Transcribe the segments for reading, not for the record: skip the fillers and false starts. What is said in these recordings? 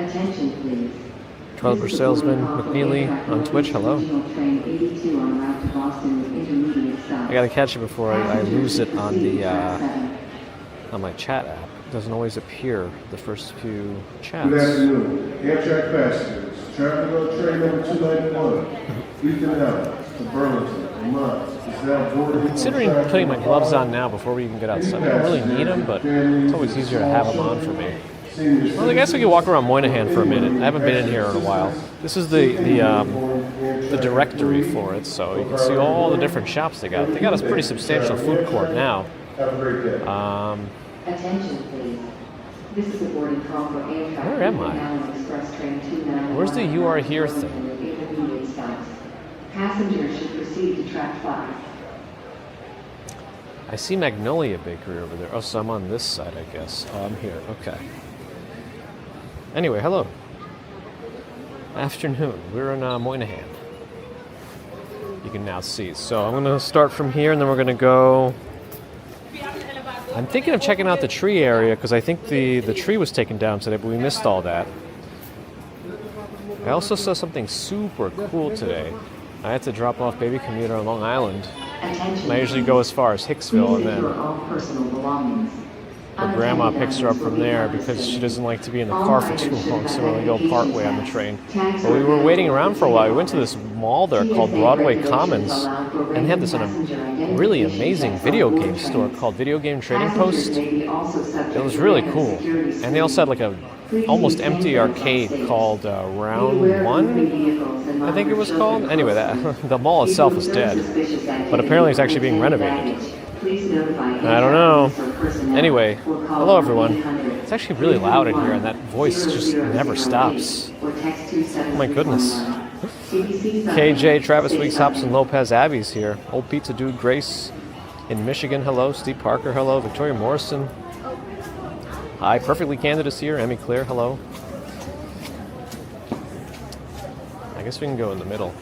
Attention, please. Developer Salesman McNeely on Twitch, hello. I gotta catch it before I lose it on the on my chat app. It doesn't always appear the first few chats. Good afternoon. Amtrak passengers. Traffic on train number 291. Ethan Allen to Burlington, Vermont. I'm considering putting my gloves on now before we even get outside. I don't really need them, but it's always easier to have them on for me. Well, I guess we could walk around Moynihan for a minute. I haven't been in here in a while. This is the directory for it, so you can see all the different shops they got. They got a pretty substantial food court now. Attention, please. This is a boarding call for Anker. Where am I? Where's the "you are here" thing? Passengers should proceed to track 5. I see Magnolia Bakery over there. Oh, so I'm on this side, I guess. Oh, I'm here. Okay. Anyway, hello. Afternoon. We're in Moynihan. You can now see. So I'm going to start from here, and then we're going to go... I'm thinking of checking out the tree area, because I think the tree was taken down today, but we missed all that. I also saw something super cool today. I had to drop off baby commuter on Long Island. And I usually go as far as Hicksville, and then her grandma picks her up from there because she doesn't like to be in the car for too long, so we only go part way on the train. But we were waiting around for a while. We went to this mall there called Broadway Commons, and they had this really amazing video game store called Video Game Trading Post. It was really cool. And they also had like a almost empty arcade called Round 1, I think it was called. Anyway, the mall itself is dead, but apparently it's actually being renovated. I don't know. Anyway, hello everyone. It's actually really loud in here, and that voice just never stops. Oh my goodness. KJ, Travis Weeks, Hobson, Lopez, Abby's here. Old Pizza Dude, Grace in Michigan, hello. Steve Parker, hello. Victoria Morrison. Hi, Perfectly Candid is here. Emmy Clear, hello. I guess we can go in the middle.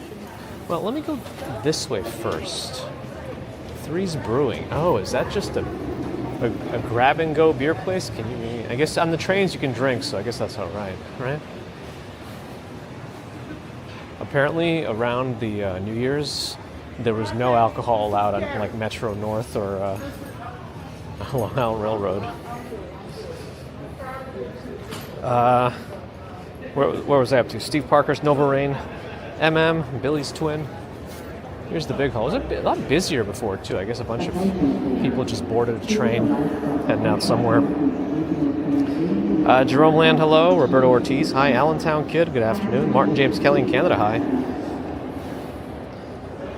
Well, let me go this way first. Three's Brewing. Oh, is that just a grab-and-go beer place? Can you? I guess on the trains you can drink, so I guess that's all right, right? Apparently, around the New Year's, there was no alcohol allowed on like Metro North or Long Island Railroad. Where was I up to? Steve Parker's Nova Rain, Billy's Twin. Here's the big hall. It was a lot busier before, too. I guess a bunch of people just boarded a train, heading out somewhere. Jerome Land, hello. Roberto Ortiz, hi. Allentown Kid, good afternoon. Martin James Kelly in Canada, hi.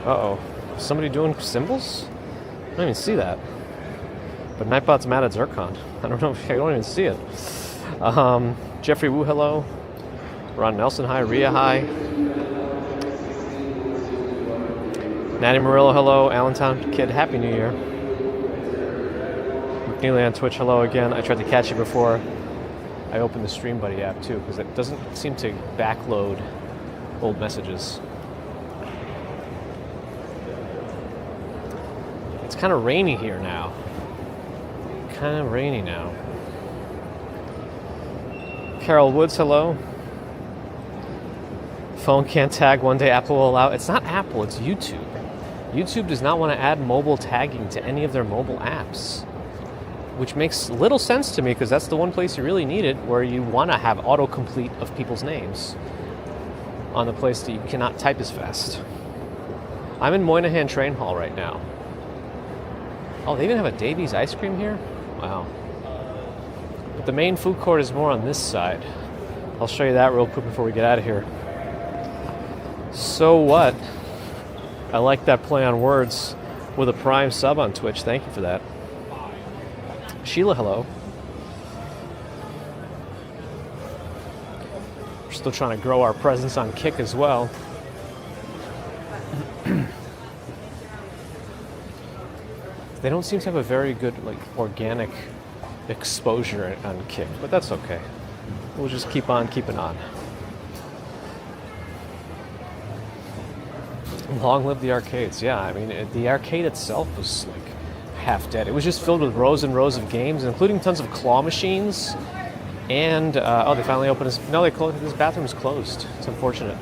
Uh-oh. Somebody doing symbols? I don't even see that. But Nightbot's mad at Zircon. I don't know. I don't even see it. Jeffrey Wu, hello. Ron Nelson, hi. Rhea, hi. Natty Murillo, hello. Allentown Kid, Happy New Year. McNeely on Twitch, hello again. I tried to catch you before I opened the Stream Buddy app too, because it doesn't seem to backload old messages. It's kind of rainy here now. Carol Woods, hello. Phone can't tag, one day Apple will allow. It's not Apple, it's YouTube. YouTube does not want to add mobile tagging to any of their mobile apps, which makes little sense to me because that's the one place you really need it, where you want to have autocomplete of people's names on the place that you cannot type as fast. I'm in Moynihan Train Hall right now. Oh, they even have a Davies ice cream here? Wow. But the main food court is more on this side. I'll show you that real quick before we get out of here. So what? I like that play on words with a Prime sub on Twitch. Thank you for that. Sheila, hello. We're still trying to grow our presence on Kick as well. They don't seem to have a very good, like, organic exposure on Kick, but that's okay. We'll just keep on keeping on. Long live the arcades. Yeah, I mean, the arcade itself was like half dead. It was just filled with rows and rows of games, including tons of claw machines And, oh, they finally opened his... No, they closed. This bathroom is closed. It's unfortunate.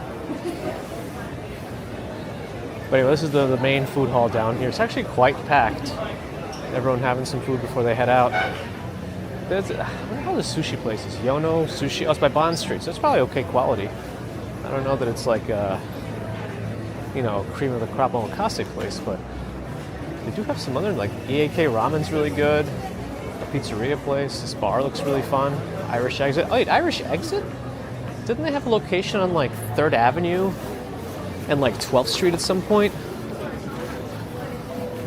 But anyway, this is the main food hall down here. It's actually quite packed. Everyone having some food before they head out. There's, I wonder how the sushi place is. Yono Sushi. Oh, it's by Bond Street, so it's probably okay quality. I don't know that it's like, you know, cream of the crop omakase place, but they do have some other, like EAK Ramen's really good. A pizzeria place. This bar looks really fun. Irish Exit. Oh, wait, Irish Exit? Didn't they have a location on like 3rd Avenue and like 12th Street at some point?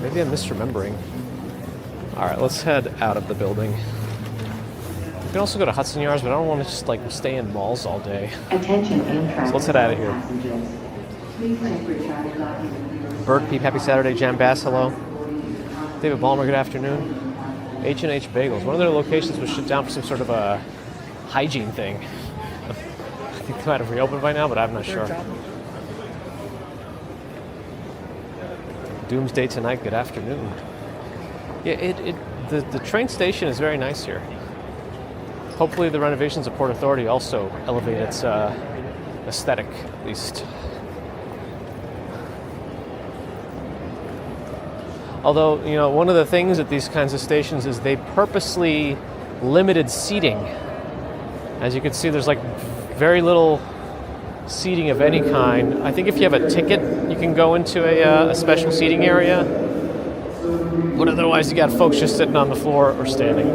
Maybe I'm misremembering. All right, let's head out of the building. We can also go to Hudson Yards, but I don't want to just like stay in malls all day. Attention Amtrak. So let's head out of here. passengers. Please check your travel documents. Bird Peep, happy Saturday. Jam Bass, hello. David Ballmer, good afternoon. H&H Bagels. One of their locations was shut down for some sort of a hygiene thing. I think they might have reopened by now, but I'm not sure. Doomsday Tonight, good afternoon. Yeah, the train station is very nice here. Hopefully the renovations of Port Authority also elevate its aesthetic, at least. Although, you know, one of the things at these kinds of stations is they purposely limited seating. As you can see, there's like very little seating of any kind. I think if you have a ticket, you can go into a special seating area. But otherwise, you got folks just sitting on the floor or standing.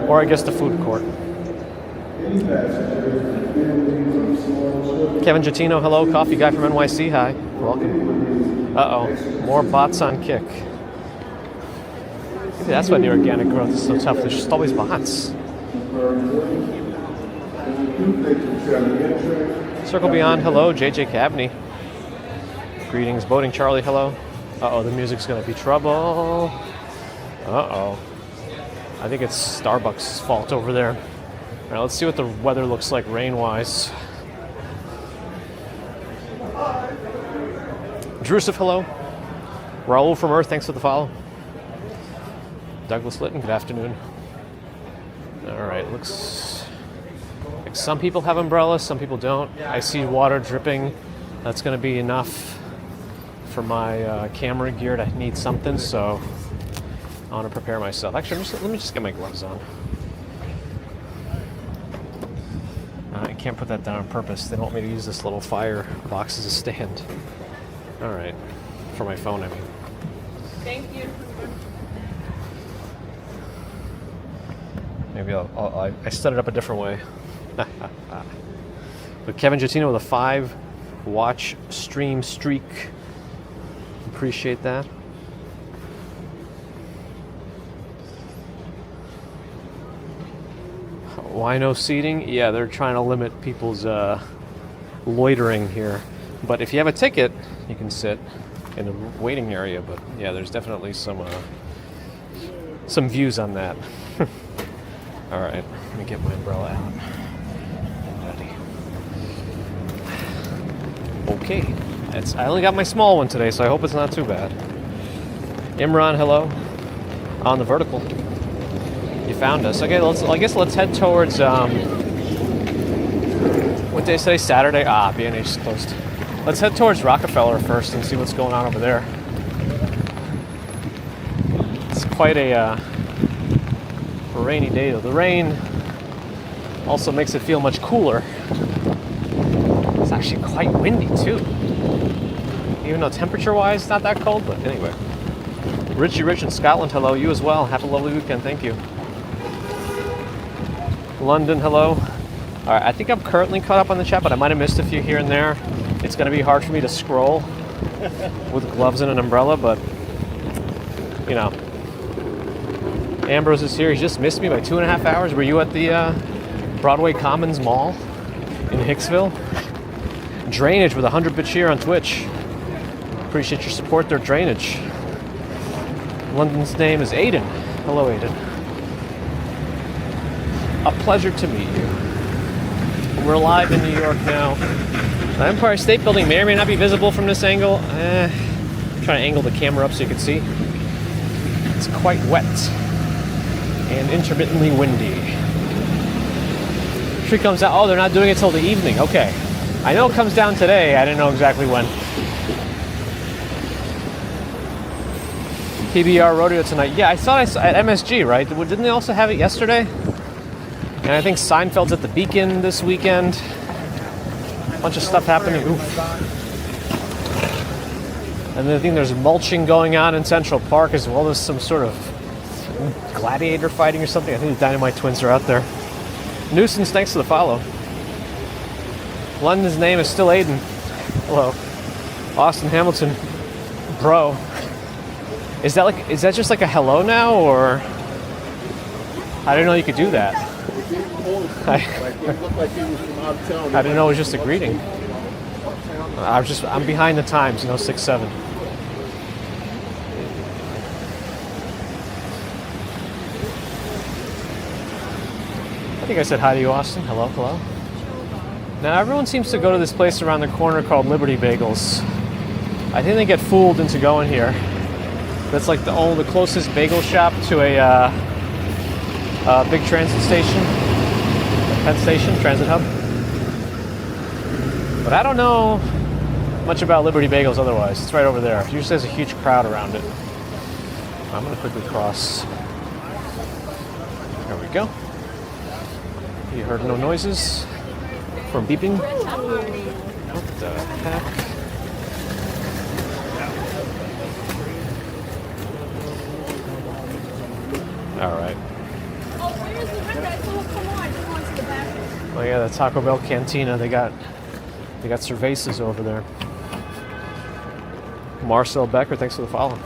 Or I guess the food court. Kevin Gittino, hello. Coffee guy from NYC, hi. Welcome. Uh-oh, more bots on Kick. Maybe that's why the organic growth is so tough. There's just always bots. Circle Beyond, hello. JJ Cabney. Greetings. Boating Charlie, hello. Uh-oh, the music's gonna be trouble. Uh-oh. I think it's Starbucks' fault over there. All right, let's see what the weather looks like rain-wise. Drusif, hello. Raul from Earth, thanks for the follow. Douglas Litton, good afternoon. All right, looks like some people have umbrellas, some people don't. I see water dripping. That's going to be enough for my camera gear to need something, so I want to prepare myself. Actually, let me just get my gloves on. I can't put that down on purpose. They don't want me to use this little fire box as a stand. All right, for my phone, I mean. Thank you. Maybe I set it up a different way. But Kevin Gittino with a 5-watch stream streak. Appreciate that. Why no seating? Yeah, they're trying to limit people's loitering here. But if you have a ticket, you can sit in the waiting area. But yeah, there's definitely some views on that. All right, let me get my umbrella out. Okay, I only got my small one today, so I hope it's not too bad. Imran, hello. On the vertical. You found us. Okay, I guess let's head towards, what day today? Saturday? B&H is closed. Let's head towards Rockefeller first and see what's going on over there. It's quite a rainy day, though. The rain also makes it feel much cooler. It's actually quite windy, too. Even though temperature-wise, it's not that cold, but anyway. Richie Rich in Scotland, hello. You as well. Have a lovely weekend. Thank you. London, hello. All right, I think I'm currently caught up on the chat, but I might have missed a few here and there. It's going to be hard for me to scroll with gloves and an umbrella, but, you know. Ambrose is here. He just missed me by 2.5 hours. Were you at the Broadway Commons Mall in Hicksville? Drainage with 100-bit cheer on Twitch. Appreciate your support there, Drainage. London's name is Aiden. Hello, Aiden. A pleasure to meet you. We're live in New York now. The Empire State Building may or may not be visible from this angle. I'm trying to angle the camera up so you can see. It's quite wet and intermittently windy. tree comes out. Oh, they're not doing it till the evening. Okay. I know it comes down today. I didn't know exactly when. PBR rodeo tonight. Yeah, I saw it at MSG, right? Didn't they also have it yesterday? And I think Seinfeld's at the Beacon this weekend. A bunch of stuff happening. Oof. And I think there's mulching going on in Central Park, as well as some sort of gladiator fighting or something. I think the Dynamite Twins are out there. Nuisance, thanks for the follow. London's name is still Aiden. Hello. Austin Hamilton. Bro. Is that just like a hello now, or I didn't know you could do that. I didn't know it was just a greeting. I'm behind the times, 6'7". I think I said hi to you, Austin. Hello, hello. Now everyone seems to go to this place around the corner called Liberty Bagels. I think they get fooled into going here. That's like the closest bagel shop to a big transit station, Penn Station, transit hub. But I don't know much about Liberty Bagels otherwise. It's right over there. It usually has a huge crowd around it. I'm going to quickly cross. There we go. You heard no noises from beeping. What the heck? All right. Oh, where's the window? Oh, come on. Come on to the bathroom. Oh yeah, the Taco Bell Cantina. They got cervezas over there. Marcel Becker, thanks for the follow.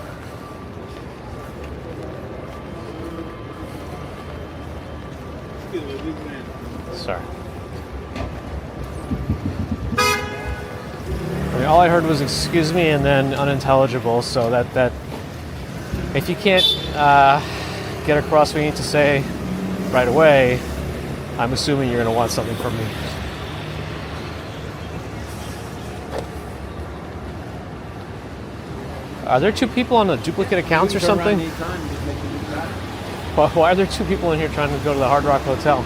Sorry. I mean, all I heard was "excuse me" and then unintelligible. So that if you can't get across what you need to say right away, I'm assuming you're going to want something from me. Are there two people on the duplicate accounts or something? Why are there two people in here trying to go to the Hard Rock Hotel?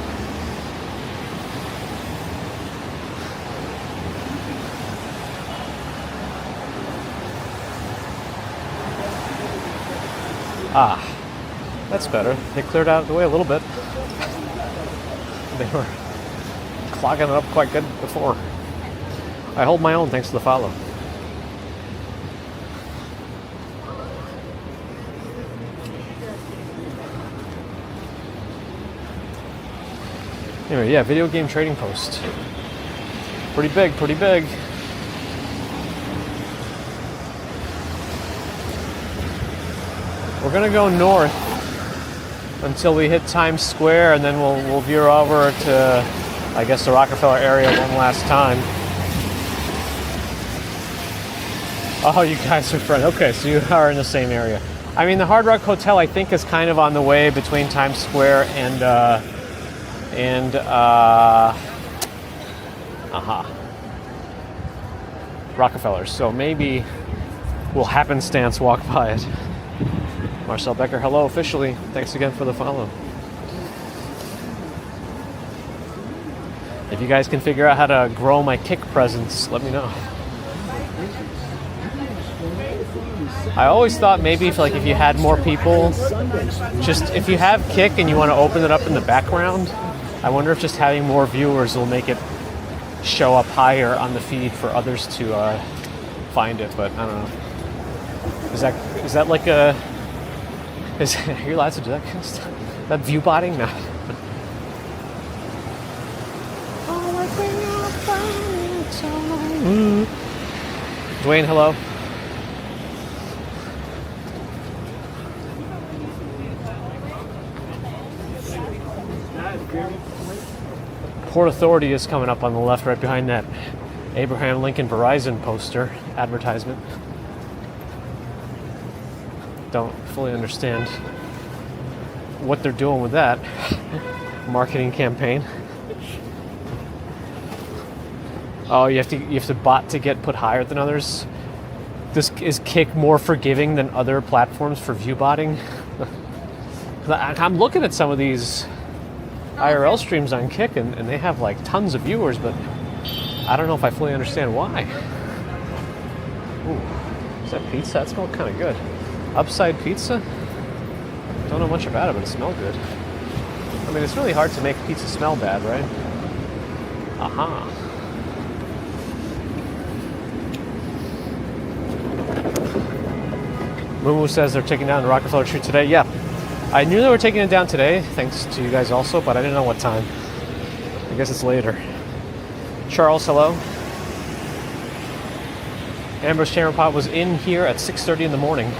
Ah, that's better. They cleared out of the way a little bit. They were clogging it up quite good before. I hold my own thanks to the follow. Anyway, yeah, video game trading post. Pretty big, pretty big. We're gonna go north until we hit Times Square, and then we'll veer over to, I guess, the Rockefeller area one last time. Oh, you guys are friends. Okay, so you are in the same area. I mean, the Hard Rock Hotel, I think, is kind of on the way between Times Square and Rockefeller. So maybe we'll happenstance walk by it. Marcel Becker, hello officially. Thanks again for the follow. If you guys can figure out how to grow my Kick presence, let me know. I always thought maybe if you had more people, just if you have Kick and you want to open it up in the background, I wonder if just having more viewers will make it show up higher on the feed for others to find it. But I don't know. Is that like a? Are you allowed to do that kind of stuff? That view botting? No. Dwayne, hello. Port Authority is coming up on the left, right behind that Abraham Lincoln Verizon poster advertisement. Don't fully understand what they're doing with that marketing campaign. Oh, you have to bot to get put higher than others. Is Kick more forgiving than other platforms for view botting? I'm looking at some of these IRL streams on Kick, and they have like tons of viewers, but I don't know if I fully understand why. Ooh, is that pizza? That smelled kind of good. Upside pizza? Don't know much about it, but it smelled good. I mean, it's really hard to make pizza smell bad, right? Aha. Mumu says they're taking down Rockefeller Street today. Yeah, I knew they were taking it down today, thanks to you guys also, but I didn't know what time. I guess it's later. Charles, hello. Amber's Chamber Pot was in here at 6:30 in the morning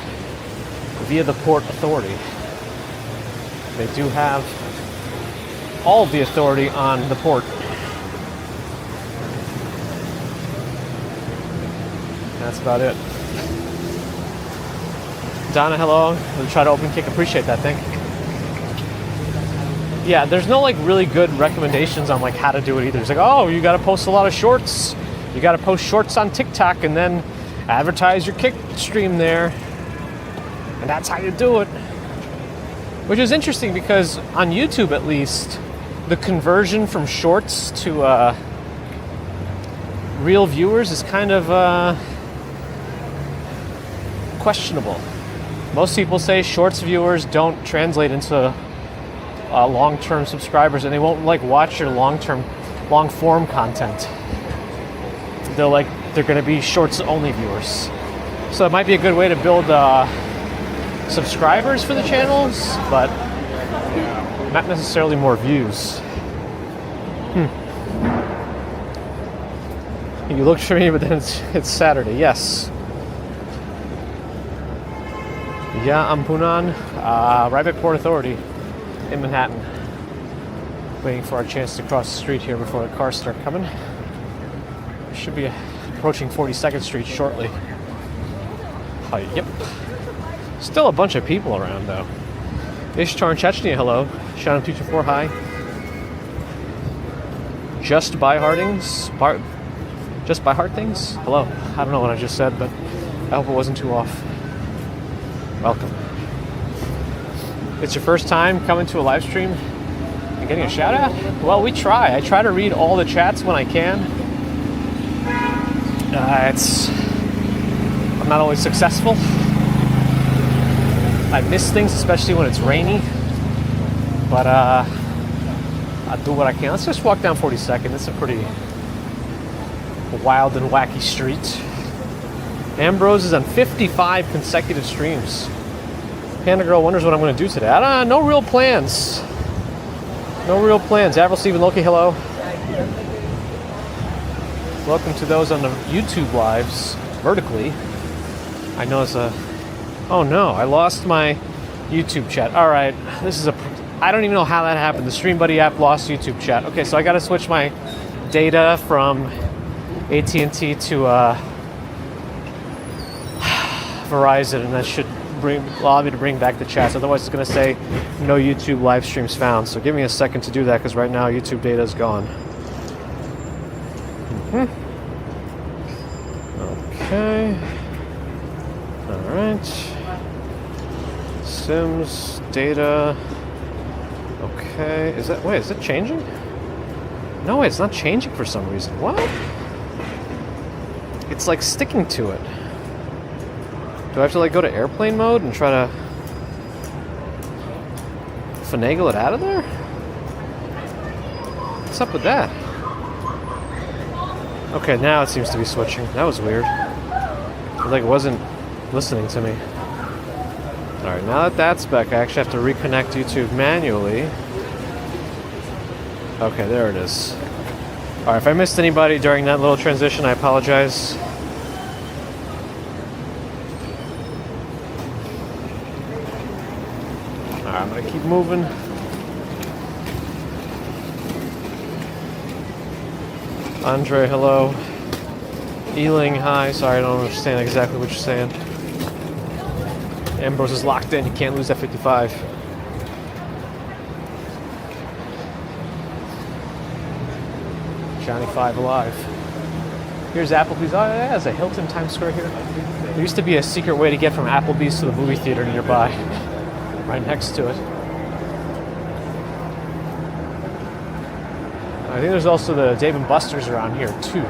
via the Port Authority. They do have all of the authority on the port. That's about it. Donna, hello. We'll try to open Kick. Appreciate that. Thank you. Yeah, there's no like really good recommendations on like how to do it either. It's like, oh, you got to post a lot of shorts. You got to post shorts on TikTok and then advertise your Kick stream there. And that's how you do it. Which is interesting because on YouTube, at least, the conversion from shorts to real viewers is kind of questionable. Most people say shorts viewers don't translate into long-term subscribers, and they won't like watch your long-form content. They're going to be shorts-only viewers. So it might be a good way to build subscribers for the channels, but not necessarily more views. You looked for me, but then it's Saturday. Yes. Yeah, I'm Punan, right by Port Authority in Manhattan. Waiting for our chance to cross the street here before the cars start coming. Should be approaching 42nd Street shortly. Yep. Still a bunch of people around though. Ishtar in Chechnya, hello. Shannon Teacher 4, hi. Just by Hardings? Just by Hard Things? Hello. I don't know what I just said, but I hope it wasn't too off. Welcome. It's your first time coming to a live stream and getting a shout out? Well, we try. I try to read all the chats when I can. I'm not always successful. I miss things, especially when it's rainy. But I'll do what I can. Let's just walk down 42nd. It's a pretty wild and wacky street. Ambrose is on 55 consecutive streams. Panda Girl wonders what I'm going to do today. I don't know. No real plans. No real plans. Avril Stephen Loki, hello. Welcome to those on the YouTube lives vertically. I know it's a... Oh no, I lost my YouTube chat. All right, I don't even know how that happened. The StreamBuddy app lost YouTube chat. Okay, so I got to switch my data from AT&T to Verizon, and that should allow me to bring back the chats. Otherwise, it's going to say no YouTube live streams found. So give me a second to do that because right now YouTube data is gone. Okay. All right. Sims data. Okay. Is it changing? No, it's not changing for some reason. What? It's like sticking to it. Do I have to like go to airplane mode and try to finagle it out of there? What's up with that? Okay, now it seems to be switching. That was weird. It wasn't listening to me. Alright, now that that's back, I actually have to reconnect YouTube manually. Okay, there it is. Alright, if I missed anybody during that little transition, I apologize. Alright, I'm gonna keep moving. Andre, hello. Ealing, hi. Sorry, I don't understand exactly what you're saying. Ambrose is locked in. You can't lose that 55. Johnny 5 alive. Here's Applebee's. Oh, yeah, there's a Hilton Times Square here. There used to be a secret way to get from Applebee's to the movie theater nearby. Right next to it. I think there's also the Dave and Buster's around here too.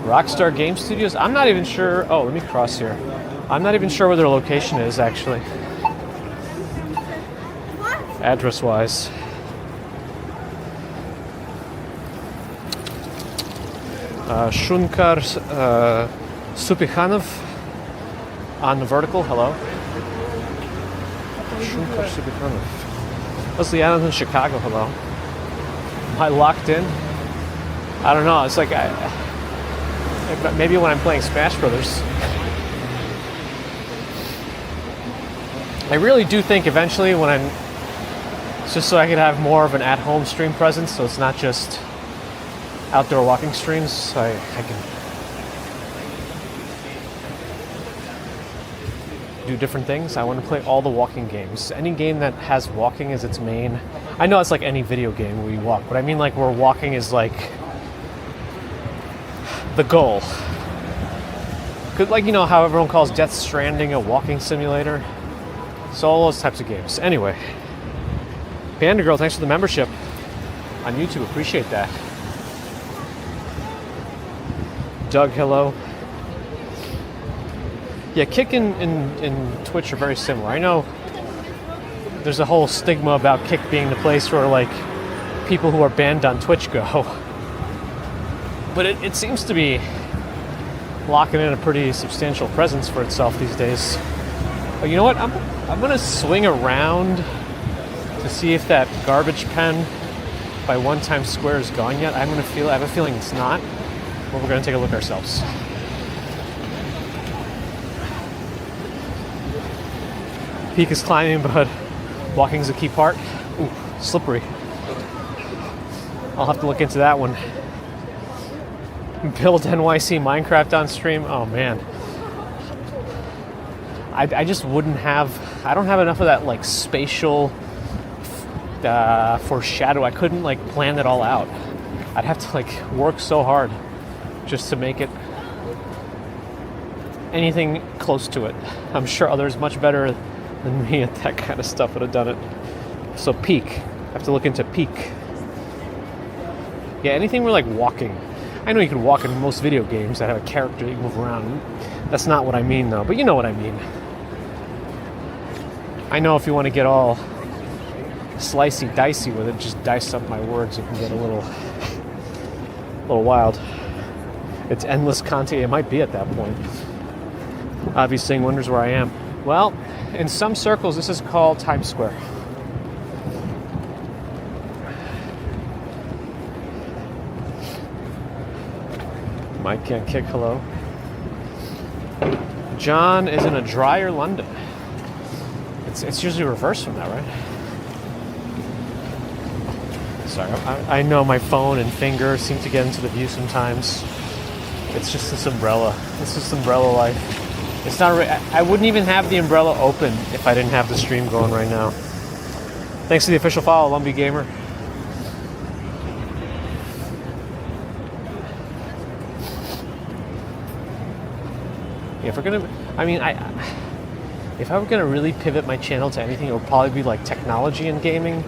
Rockstar Game Studios? I'm not even sure. Oh, let me cross here. I'm not even sure where their location is actually. Address-wise. Shunkar Supikhanov on the vertical. Hello. Shunkar Supikhanov. Leslie Adams in Chicago. Hello. Am I locked in? I don't know. It's like maybe when I'm playing Smash Brothers. I really do think eventually when I'm just so I could have more of an at-home stream presence, so it's not just outdoor walking streams. I can do different things. I want to play all the walking games. Any game that has walking as its main. I know it's like any video game where you walk, but I mean like where walking is like the goal. Cause like, you know how everyone calls Death Stranding a walking simulator? So all those types of games. Anyway, Panda Girl, thanks for the membership on YouTube. Appreciate that. Doug, hello. Yeah, Kick and Twitch are very similar. I know there's a whole stigma about Kick being the place where like people who are banned on Twitch go. But it seems to be locking in a pretty substantial presence for itself these days. But you know what? I'm gonna swing around to see if that garbage pen by 1 Times Square is gone yet. I have a feeling it's not. But we're gonna take a look ourselves. Peak is climbing, but walking's a key part. Ooh, slippery. I'll have to look into that one. Build NYC Minecraft on stream. Oh man. I just wouldn't have, I don't have enough of that like spatial foreshadow. I couldn't like plan it all out. I'd have to like work so hard just to make it anything close to it. I'm sure others much better than me at that kind of stuff would have done it. So Peak. I have to look into Peak. Yeah, anything where like walking. I know you can walk in most video games that have a character that you move around. That's not what I mean though, but you know what I mean. I know if you want to get all slicey dicey with it, just dice up my words, it can get a little wild. It's endless content. It might be at that point. Obviously wonders where I am. Well, in some circles this is called Times Square. Mike can't kick, hello. John is in a drier London. It's usually reversed from that, right? Sorry, I know my phone and finger seem to get into the view sometimes. It's just this umbrella. This is umbrella life. It's not. I wouldn't even have the umbrella open if I didn't have the stream going right now. Thanks to the official follow, Lumpy Gamer. Yeah, if we're gonna, I mean, if I were gonna really pivot my channel to anything, it would probably be like technology and gaming.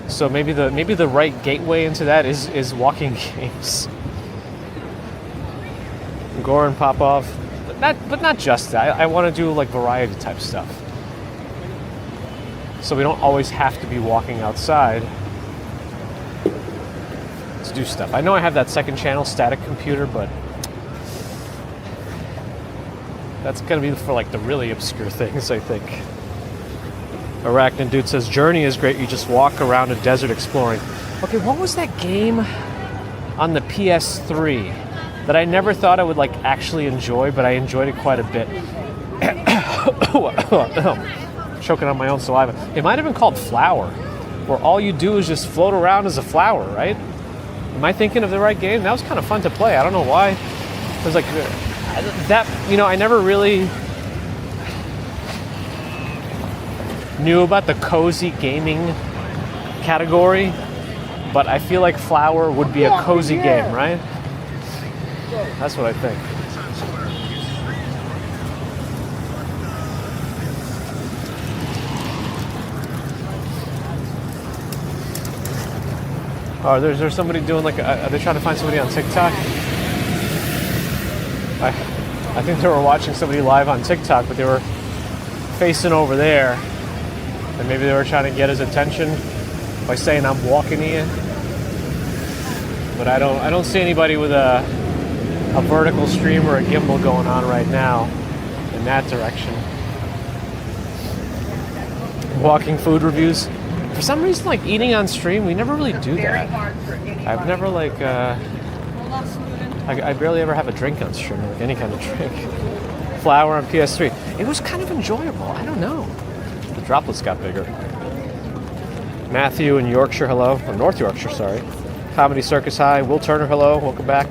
So maybe the right gateway into that is walking games. Gore and Popov, but not just that. I want to do like variety type stuff. So we don't always have to be walking outside to do stuff. I know I have that second channel, Static Computer, but that's gonna be for like the really obscure things, I think. Arachnid Dude says, Journey is great, you just walk around a desert exploring. Okay, what was that game on the PS3 that I never thought I would like actually enjoy, but I enjoyed it quite a bit? Choking on my own saliva. It might have been called Flower, where all you do is just float around as a flower, right? Am I thinking of the right game? That was kind of fun to play. I don't know why. It was like that, you know, I never really knew about the cozy gaming category, but I feel like Flower would be a cozy game, right? That's what I think. Oh, there's somebody doing like, are they trying to find somebody on TikTok? I think they were watching somebody live on TikTok, but they were facing over there. And maybe they were trying to get his attention by saying I'm walking here. But I don't see anybody with a vertical stream or a gimbal going on right now in that direction. Walking food reviews. For some reason, like eating on stream, we never really do that. I've never like, I barely ever have a drink on stream, like any kind of drink. Flower on PS3. It was kind of enjoyable. I don't know. The droplets got bigger. Matthew in Yorkshire, hello. Or North Yorkshire, sorry. Comedy Circus, hi. Will Turner, hello. Welcome back.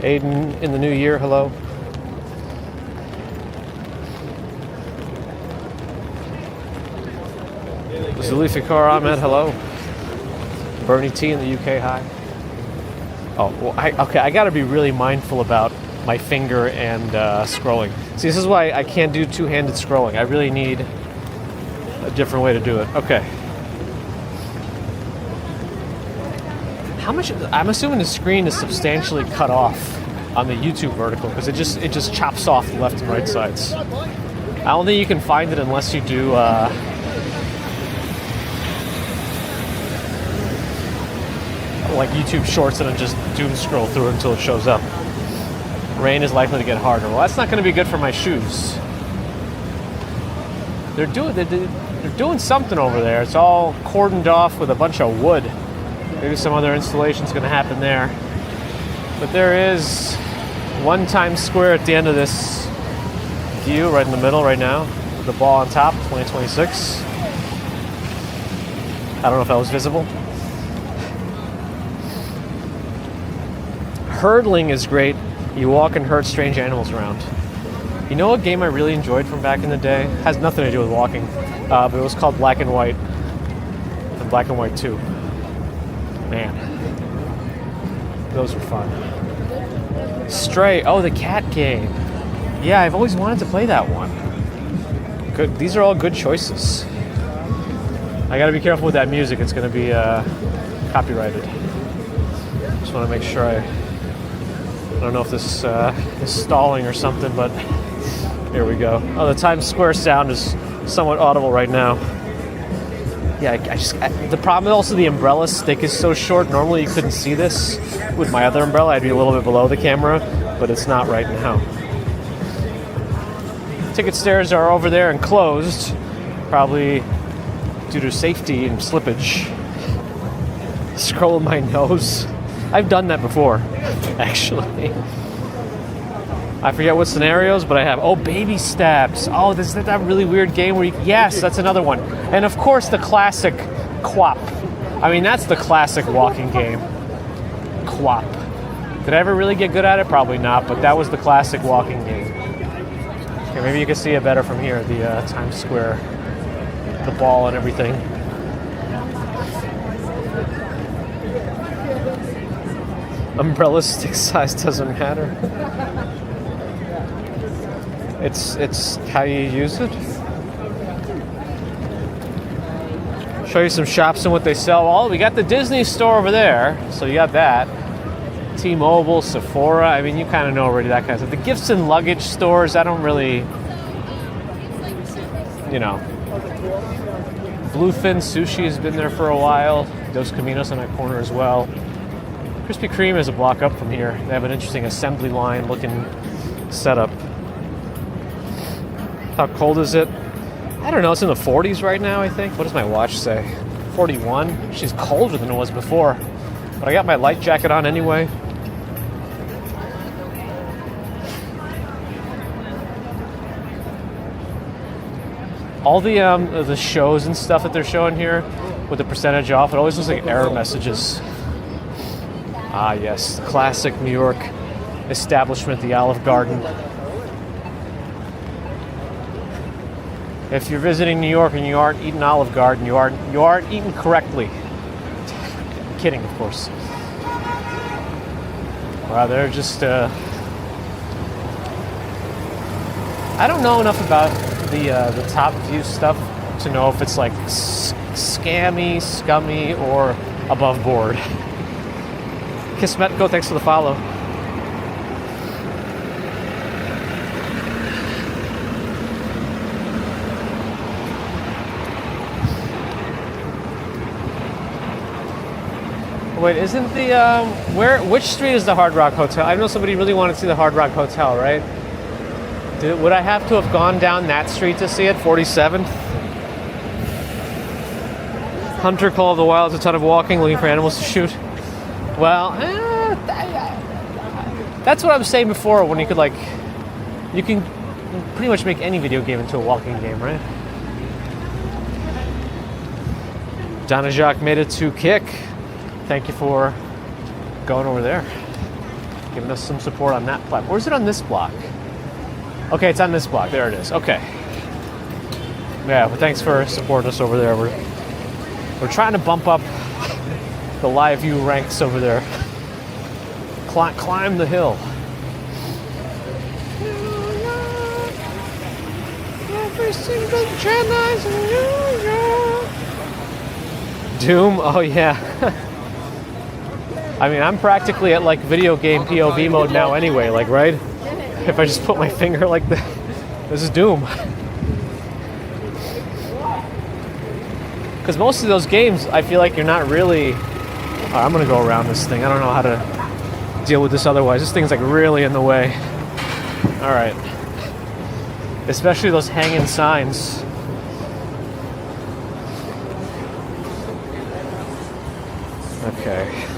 Aiden in the new year, hello. Zulfikar Ahmed, hello. Bernie T in the UK, hi. Oh, well, I gotta be really mindful about my finger and scrolling. See, this is why I can't do two-handed scrolling. I really need a different way to do it. Okay. How much? I'm assuming the screen is substantially cut off on the YouTube vertical because it just chops off the left and right sides. I don't think you can find it unless you do. Like YouTube Shorts and then just doom scroll through until it shows up. Rain is likely to get harder. Well, that's not going to be good for my shoes. They're doing something over there. It's all cordoned off with a bunch of wood. Maybe some other installation's going to happen there. But there is one Times Square at the end of this view, right in the middle right now, with the ball on top, 2026. I don't know if that was visible. Hurdling is great. You walk and herd strange animals around. You know what game I really enjoyed from back in the day? Has nothing to do with walking, but it was called Black and White, and Black and White 2. Man, those were fun. Stray, oh, the cat game. Yeah, I've always wanted to play that one. Good. These are all good choices. I gotta be careful with that music. It's gonna be copyrighted. Just want to make sure I don't know if this is stalling or something, but here we go. Oh, the Times Square sound is somewhat audible right now. Yeah, the problem also the umbrella stick is so short. Normally you couldn't see this with my other umbrella. I'd be a little bit below the camera, but it's not right now. Ticket stairs are over there and closed, probably due to safety and slippage. Scroll my nose. I've done that before, actually. I forget what scenarios, but I have. Oh, baby steps. Oh, is that really weird game where you... Yes, that's another one. And of course, the classic Quap. I mean, that's the classic walking game. Quap. Did I ever really get good at it? Probably not, but that was the classic walking game. Okay, maybe you can see it better from here, the Times Square, the ball and everything. Umbrella stick size doesn't matter. It's how you use it. Show you some shops and what they sell. Oh, we got the Disney store over there, so you got that. T-Mobile, Sephora. I mean, you kind of know already that kind of stuff. The gifts and luggage stores, I don't really, you know. Bluefin Sushi has been there for a while. Dos Caminos on that corner as well. Krispy Kreme is a block up from here. They have an interesting assembly line looking setup. How cold is it? I don't know. It's in the 40s right now, I think. What does my watch say? 41. She's colder than it was before. But I got my light jacket on anyway. All the shows and stuff that they're showing here with the percentage off, it always looks like error messages. Ah, yes, the classic New York establishment, the Olive Garden. If you're visiting New York and you aren't eating Olive Garden, you aren't eating correctly. I'm kidding, of course. Wow, they're just. I don't know enough about the top view stuff to know if it's like scammy, scummy, or above board. Kismetko, thanks for the follow. Wait, isn't the which street is the Hard Rock Hotel? I know somebody really wanted to see the Hard Rock Hotel, right? Would I have to have gone down that street to see it? 47th? Hunter Call of the Wild is a ton of walking, looking for animals to shoot. Well, that's what I was saying before, when you could like, you can pretty much make any video game into a walking game, right? Donna Jacques made it to Kick. Thank you for going over there, giving us some support on that platform. Or is it on this block? Okay, it's on this block. There it is. Okay. Yeah, well, thanks for supporting us over there. We're trying to bump up the live view ranks over there. Climb the hill. Every single Jedi's in New York. Doom? Oh yeah. I mean, I'm practically at like video game POV mode now anyway, like, right? If I just put my finger like this, this is Doom. Because most of those games, I feel like you're not really... I'm gonna go around this thing. I don't know how to deal with this otherwise. This thing's like really in the way. All right. Especially those hanging signs. Okay.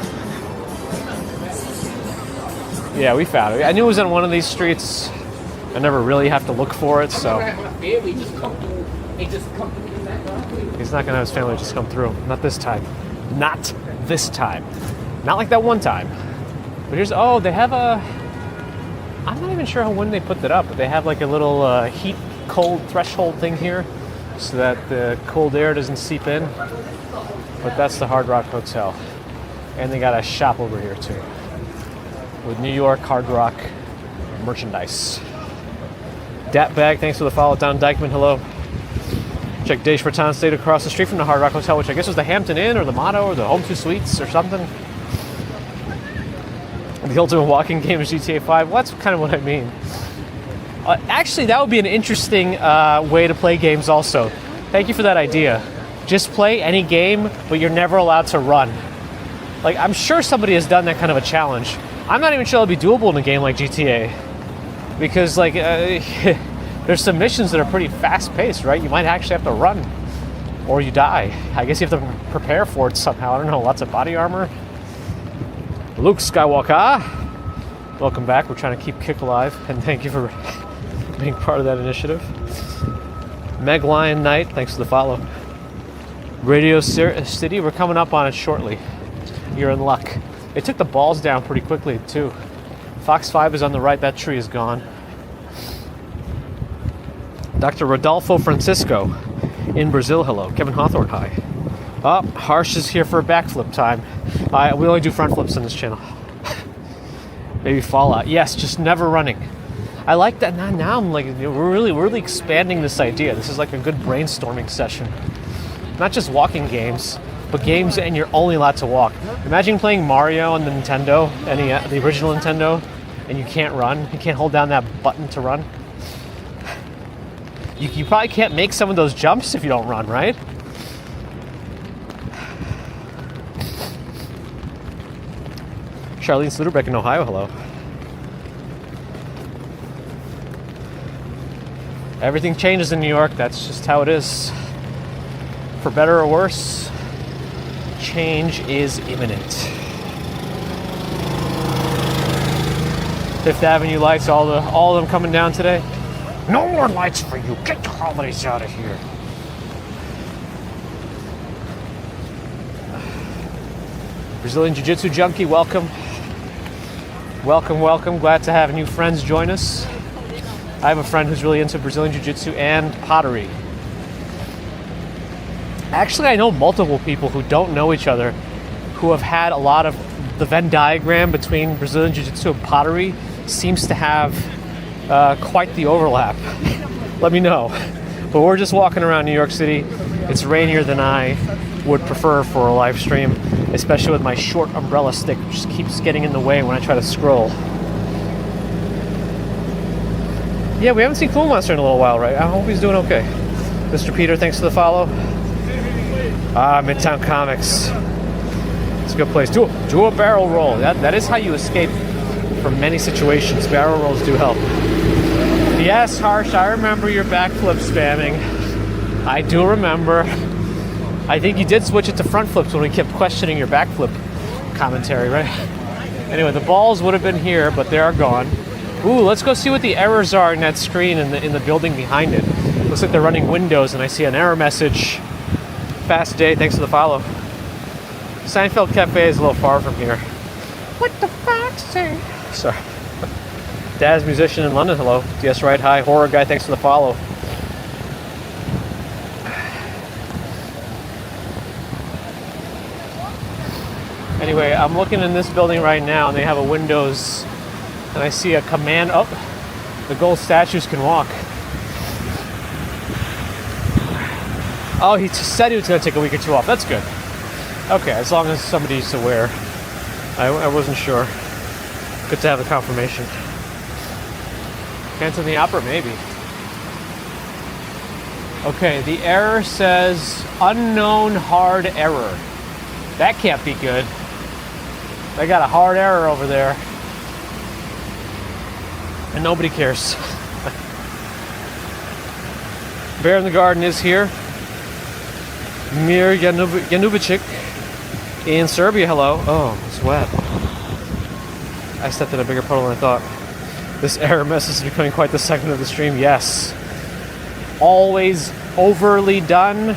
Yeah, we found it. I knew it was on one of these streets. I never really have to look for it, so. He's not gonna have his family just come through. Not this time. Not this time. Not like that one time. But here's, oh, they have a, I'm not even sure when they put that up, but they have like a little heat cold threshold thing here so that the cold air doesn't seep in. But that's the Hard Rock Hotel. And they got a shop over here too, with New York Hard Rock merchandise. Dat Bag, thanks for the follow. Don Dykeman, hello. Check Dej Bertan stayed across the street from the Hard Rock Hotel, which I guess was the Hampton Inn or the Motto or the Home 2 Suites or something. The ultimate walking game is GTA 5. Well, that's kind of what I mean. Actually, that would be an interesting way to play games also. Thank you for that idea. Just play any game, but you're never allowed to run. Like, I'm sure somebody has done that kind of a challenge. I'm not even sure it'll be doable in a game like GTA. Because, like, there's some missions that are pretty fast-paced, right? You might actually have to run, or you die. I guess you have to prepare for it somehow. I don't know, lots of body armor. Luke Skywalker, welcome back. We're trying to keep Kick alive, and thank you for being part of that initiative. Meg Lion Knight, thanks for the follow. Radio City, we're coming up on it shortly. You're in luck. They took the balls down pretty quickly, too. Fox 5 is on the right. That tree is gone. Dr. Rodolfo Francisco in Brazil, hello. Kevin Hawthorne, hi. Harsh is here for a backflip time. We only do front flips on this channel. Maybe Fallout. Yes, just never running. I like that. Now I'm like, we're really expanding this idea. This is like a good brainstorming session. Not just walking games, but games and you're only allowed to walk. Imagine playing Mario on the Nintendo, the original Nintendo, and you can't run. You can't hold down that button to run. You probably can't make some of those jumps if you don't run, right? Charlene Sluderbeck in Ohio, hello. Everything changes in New York. That's just how it is. For better or worse, change is imminent. Fifth Avenue lights, all of them coming down today. No more lights for you. Get the holidays out of here. Brazilian Jiu-Jitsu junkie, welcome. Welcome. Glad to have new friends join us. I have a friend who's really into Brazilian Jiu-Jitsu and pottery. Actually, I know multiple people who don't know each other who have had a lot of the Venn diagram between Brazilian Jiu-Jitsu and pottery seems to have quite the overlap. Let me know. But we're just walking around New York City. It's rainier than I would prefer for a live stream, especially with my short umbrella stick, which just keeps getting in the way when I try to scroll. Yeah, we haven't seen Cool Monster in a little while, right? I hope he's doing okay. Mr. Peter, thanks for the follow. Midtown Comics. It's a good place. Do a barrel roll. That is how you escape from many situations. Barrel rolls do help. Yes, Harsh, I remember your backflip spamming. I do remember. I think you did switch it to front flips when we kept questioning your backflip commentary, right? Anyway, the balls would have been here, but they are gone. Ooh, let's go see what the errors are in that screen in the building behind it. Looks like they're running Windows, and I see an error message. Fast day, thanks for the follow. Seinfeld Cafe is a little far from here. What the fuck say? Sorry. Daz musician in London, hello. DS right, hi. Horror guy, thanks for the follow. Anyway, I'm looking in this building right now, and they have a Windows, and I see a command. Oh, the gold statues can walk. Oh, he said he was going to take a week or two off. That's good. Okay, as long as somebody's aware. I wasn't sure. Good to have the confirmation. Phantom of the Opera, maybe. Okay, the error says unknown hard error. That can't be good. They got a hard error over there. And nobody cares. Bear in the Garden is here. Mir Janubicic in Serbia, hello. Oh, it's wet. I stepped in a bigger puddle than I thought. This error message is becoming quite the segment of the stream. Yes. Always overly done.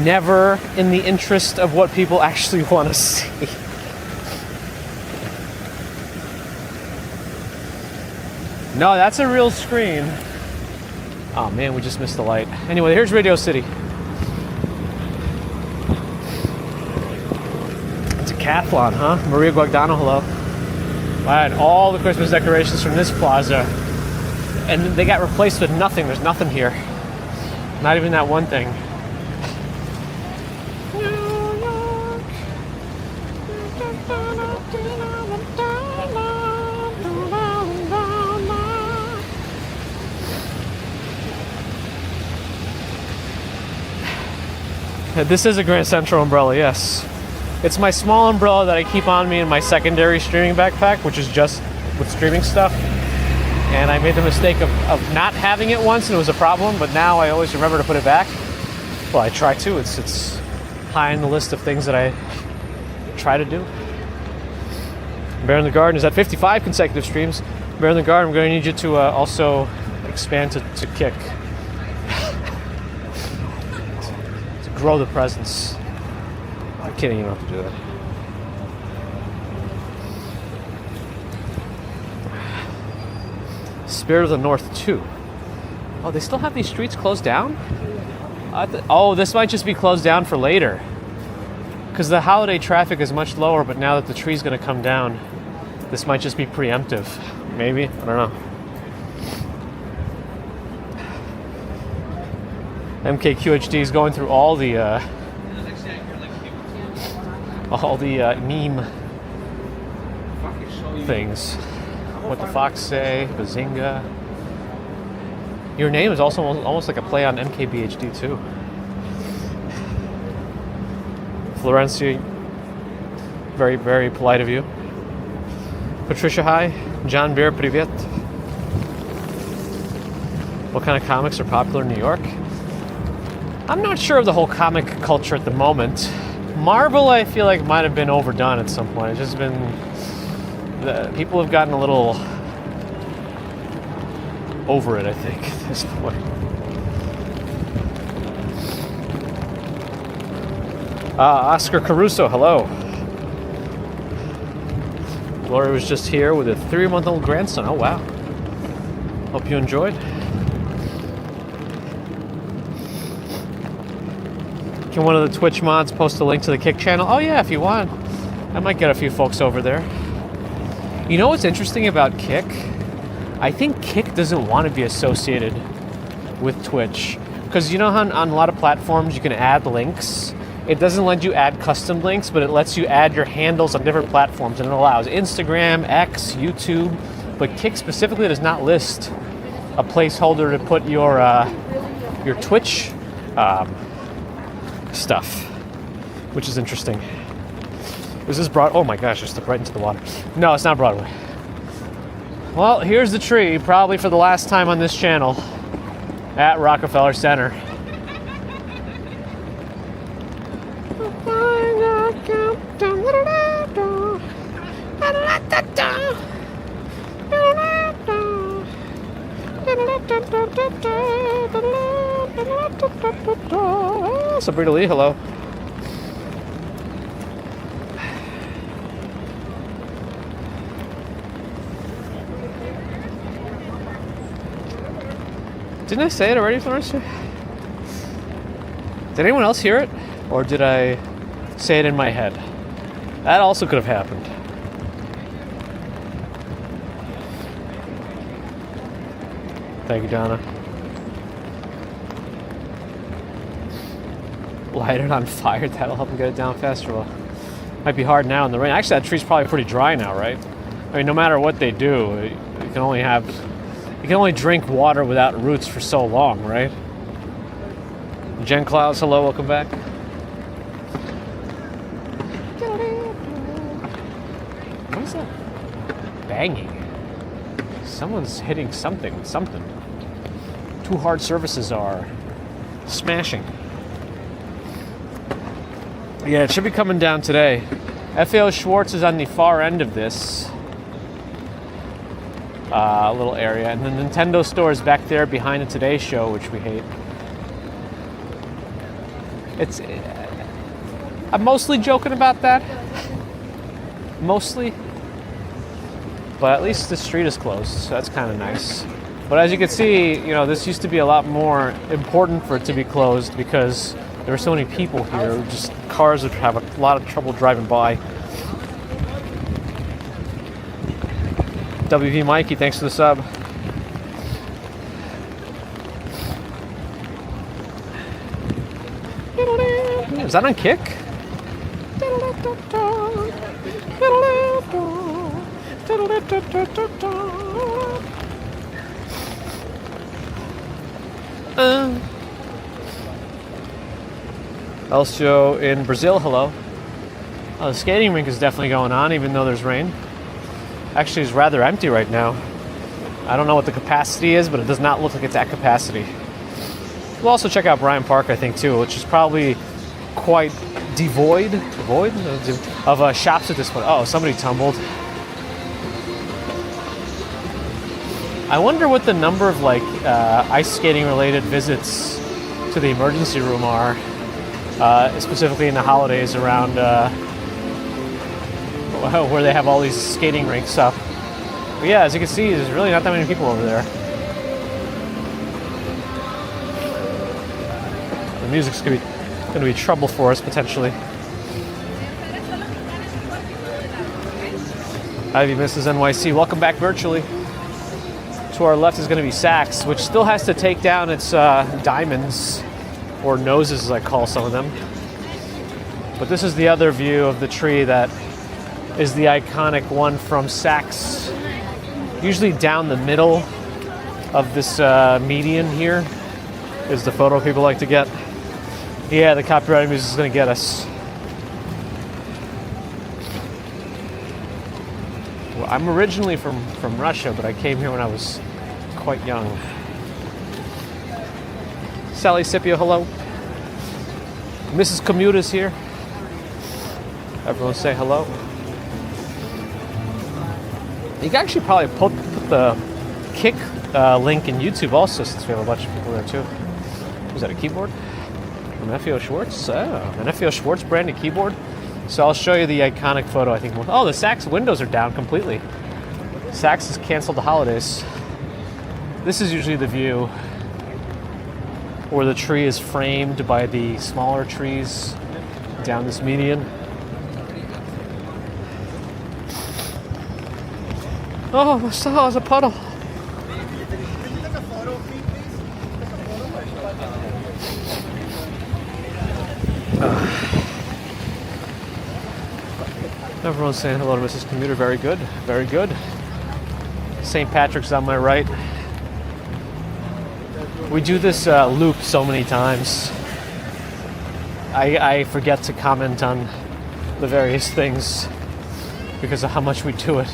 Never in the interest of what people actually want to see. No, that's a real screen. Oh man, we just missed the light. Anyway, here's Radio City. It's a cathlon, huh? Maria Guagdano, hello. I had all the Christmas decorations from this plaza, and they got replaced with nothing. There's nothing here. Not even that one thing. This is a Grand Central umbrella, yes. It's my small umbrella that I keep on me in my secondary streaming backpack, which is just with streaming stuff. And I made the mistake of not having it once, and it was a problem, but now I always remember to put it back. Well, I try to. It's high on the list of things that I try to do. Bear in the Garden is at 55 consecutive streams. Bear in the Garden, I'm going to need you to also expand to kick. Grow the presence. I'm kidding, you don't have to do that. Spirit of the North 2. Oh, they still have these streets closed down? Oh, this might just be closed down for later. Because the holiday traffic is much lower, but now that the tree's going to come down, this might just be preemptive. Maybe? I don't know. MKQHD is going through all the meme things. What the Fox say? Bazinga. Your name is also almost like a play on MKBHD too. Florencia, very, very polite of you. Patricia, hi. John Beer, привет. What kind of comics are popular in New York? I'm not sure of the whole comic culture at the moment. Marvel, I feel like, might have been overdone at some point. It's just been... people have gotten a little over it, I think, at this point. Oscar Caruso, hello. Gloria was just here with a 3-month-old grandson. Oh, wow. Hope you enjoyed. Can one of the Twitch mods post a link to the Kick channel? Oh yeah, if you want. I might get a few folks over there. You know what's interesting about Kick? I think Kick doesn't want to be associated with Twitch. Because you know how on a lot of platforms you can add links? It doesn't let you add custom links, but it lets you add your handles on different platforms, and it allows Instagram, X, YouTube, but Kick specifically does not list a placeholder to put your Twitch stuff, which is interesting. Is this Broadway? Oh my gosh, I stepped right into the water. No, it's not Broadway. Well, here's the tree, probably for the last time on this channel, at Rockefeller Center. Sabrina Lee, hello. Didn't I say it already, Florence? Did anyone else hear it? Or did I say it in my head? That also could have happened. Thank you, Donna. Light it on fire, that'll help them get it down faster. Well, might be hard now in the rain. Actually, that tree's probably pretty dry now, right? I mean, no matter what they do, you can only drink water without roots for so long, right? Jen Clouds, hello, welcome back. What is that? Banging. Someone's hitting something. Two hard surfaces are smashing. Yeah, it should be coming down today. FAO Schwartz is on the far end of this little area, and the Nintendo store is back there behind the Today Show, which we hate. I'm mostly joking about that. Mostly. But at least the street is closed, so that's kind of nice. But as you can see, you know, this used to be a lot more important for it to be closed because there were so many people here. Just cars would have a lot of trouble driving by. WV Mikey, thanks for the sub. Is that on Kick? Elcio in Brazil, hello. The skating rink is definitely going on, even though there's rain. Actually, it's rather empty right now. I don't know what the capacity is, but it does not look like it's at capacity. We'll also check out Bryant Park, I think, too, which is probably quite devoid of shops at this point. Oh, somebody tumbled. I wonder what the number of ice skating related visits to the emergency room are, specifically in the holidays around where they have all these skating rinks up. But yeah, as you can see, there's really not that many people over there. The music's going to be trouble for us potentially. Ivy Mrs. NYC, welcome back virtually. To our left is going to be Saks, which still has to take down its diamonds, or noses as I call some of them. But this is the other view of the tree that is the iconic one from Saks. Usually down the middle of this median here is the photo people like to get. Yeah, the copyrighted music is going to get us. Well, I'm originally from Russia, but I came here when I was quite young. Sally Scipio, hello. Mrs. Commuta's here. Everyone say hello. You can actually probably put the Kick link in YouTube also, since we have a bunch of people there too. Was that a keyboard? From FAO Schwartz? Oh, an FAO Schwartz branded keyboard. So I'll show you the iconic photo, I think. Oh, the Saks windows are down completely. Saks has canceled the holidays. This is usually the view where the tree is framed by the smaller trees down this median. Oh, I saw it was a puddle. Everyone's saying hello to Mrs. Commuter. Very good. Very good. St. Patrick's on my right. We do this loop so many times. I forget to comment on the various things because of how much we do it.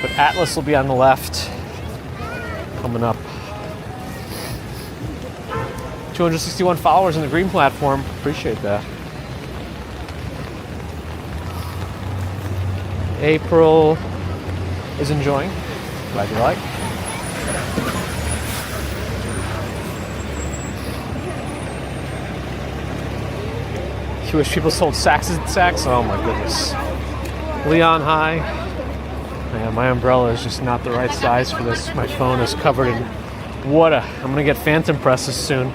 But Atlas will be on the left. Coming up. 261 followers on the green platform. Appreciate that. April is enjoying. Glad you like. You wish people sold sacks and sacks? Oh my goodness. Leon High. Yeah, my umbrella is just not the right size for this. My phone is covered in water. I'm gonna get phantom presses soon.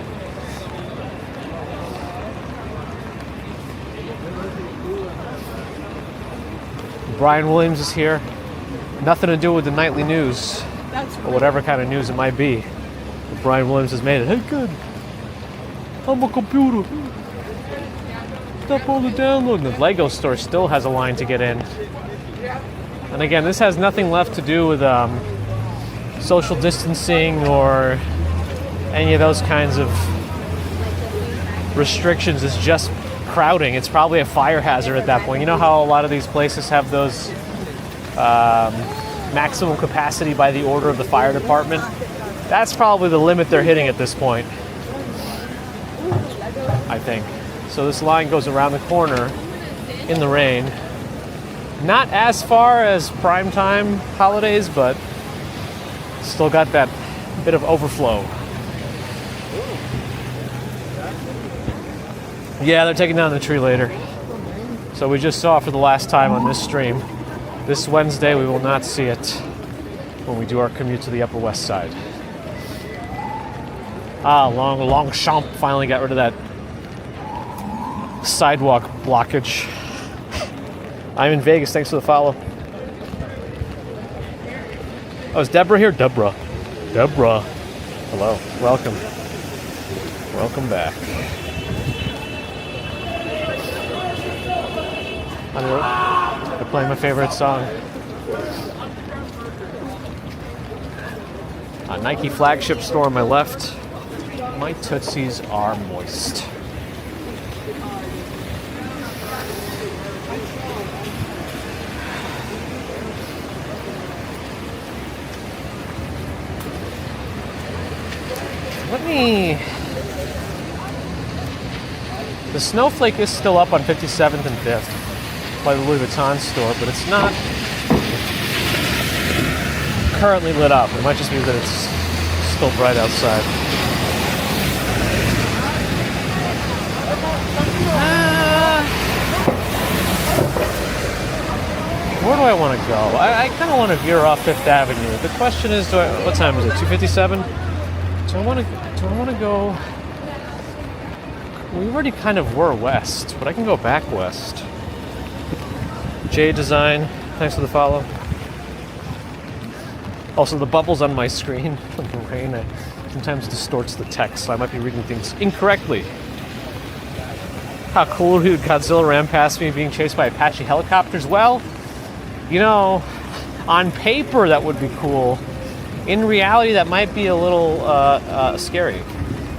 Brian Williams is here. Nothing to do with the nightly news, or whatever kind of news it might be. But Brian Williams has made it. Hey, good. I'm a computer. Stop all the download. The Lego store still has a line to get in. And again, this has nothing left to do with social distancing or any of those kinds of restrictions. It's just crowding. It's probably a fire hazard at that point. You know how a lot of these places have those maximum capacity by the order of the fire department? That's probably the limit they're hitting at this point, I think. So this line goes around the corner in the rain. Not as far as primetime holidays, but still got that bit of overflow. Yeah, they're taking down the tree later. So we just saw it for the last time on this stream. This Wednesday, we will not see it when we do our commute to the Upper West Side. Longchamp finally got rid of that sidewalk blockage. I'm in Vegas. Thanks for the follow. Oh, is Deborah here? Deborah. Hello. Welcome. Welcome back. They're playing my favorite song. A Nike flagship store on my left. My Tootsies are moist. The Snowflake is still up on 57th and 5th by the Louis Vuitton store, but it's not currently lit up. It might just be that it's still bright outside. Where do I want to go? I kind of want to veer off Fifth Avenue. The question is, what time is it? 2:57? Do I want to go? We already kind of were west, but I can go back west. J Design, thanks for the follow. Also, the bubbles on my screen from the rain sometimes distorts the text, so I might be reading things incorrectly. How cool would Godzilla ran past me being chased by Apache helicopters? Well, you know, on paper that would be cool. In reality, that might be a little scary.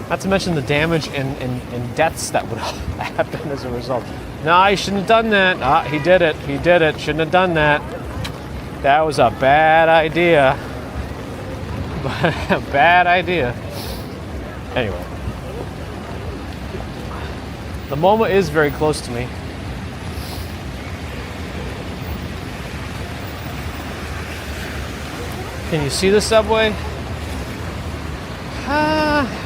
Not to mention the damage and deaths that would happen as a result. No, he shouldn't have done that. He did it. Shouldn't have done that. That was a bad idea. Bad idea. Anyway. The MoMA is very close to me. Can you see the subway?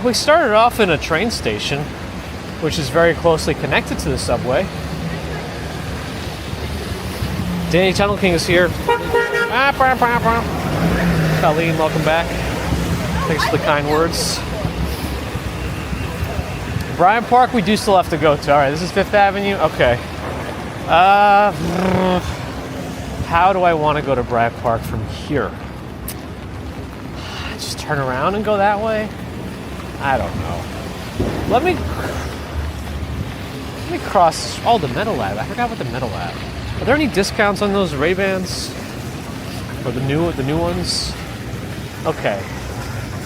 We started off in a train station, which is very closely connected to the subway. Danny Tunnel King is here. Colleen, welcome back. Thanks for the kind words. Bryant Park, we do still have to go to. All right, this is Fifth Avenue. Okay. How do I want to go to Bryant Park from here? Just turn around and go that way? I don't know. Let me cross. Oh, the Metal Lab. I forgot about the Metal Lab. Are there any discounts on those Ray-Bans? Or the new ones? Okay.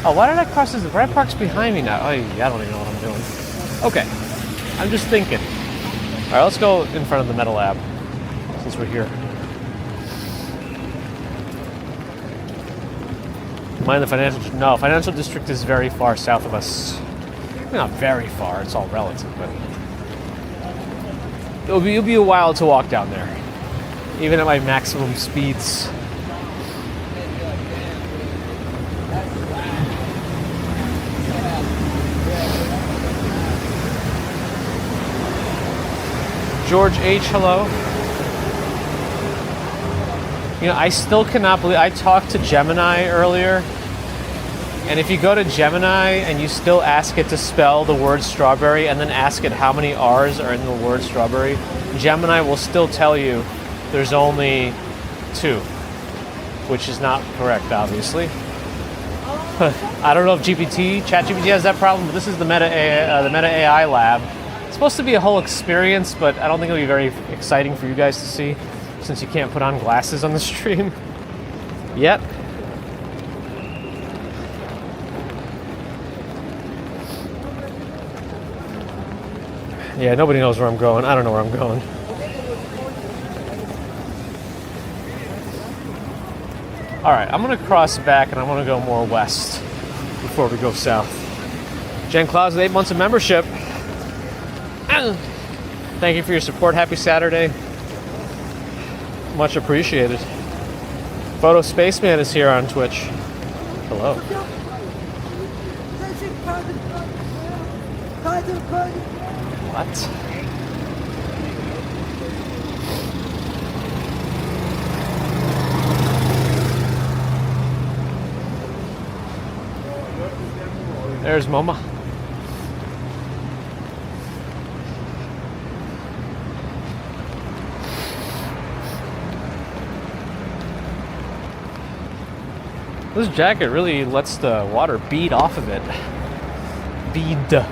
Oh, why did I cross this? Bryant Park's behind me now. Oh, yeah, I don't even know what I'm doing. Okay. I'm just thinking. All right, let's go in front of the Meta Lab since we're here. Mind the financial? No, financial district is very far south of us. I mean, not very far. It's all relative, but it'll be a while to walk down there, even at my maximum speeds. George H, hello. You know, I still cannot believe, I talked to Gemini earlier, and if you go to Gemini and you still ask it to spell the word strawberry and then ask it how many R's are in the word strawberry, Gemini will still tell you there's only 2, which is not correct, obviously. I don't know if ChatGPT has that problem, but this is the Meta AI lab. It's supposed to be a whole experience, but I don't think it'll be very exciting for you guys to see since you can't put on glasses on the stream yet. Yeah, nobody knows where I'm going. I don't know where I'm going. All right, I'm gonna cross back and I want to go more west before we go south. Jen Claus with 8 months of membership. Thank you for your support. Happy Saturday. Much appreciated. Photo Spaceman is here on Twitch. Hello. What? There's Moma. This jacket really lets the water bead off of it. Bead.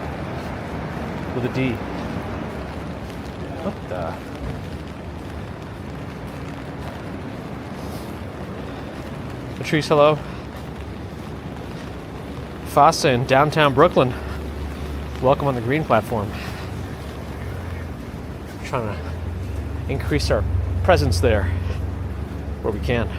With a D. What the? Patrice, hello. Fossa in downtown Brooklyn. Welcome on the green platform. Trying to increase our presence there where we can.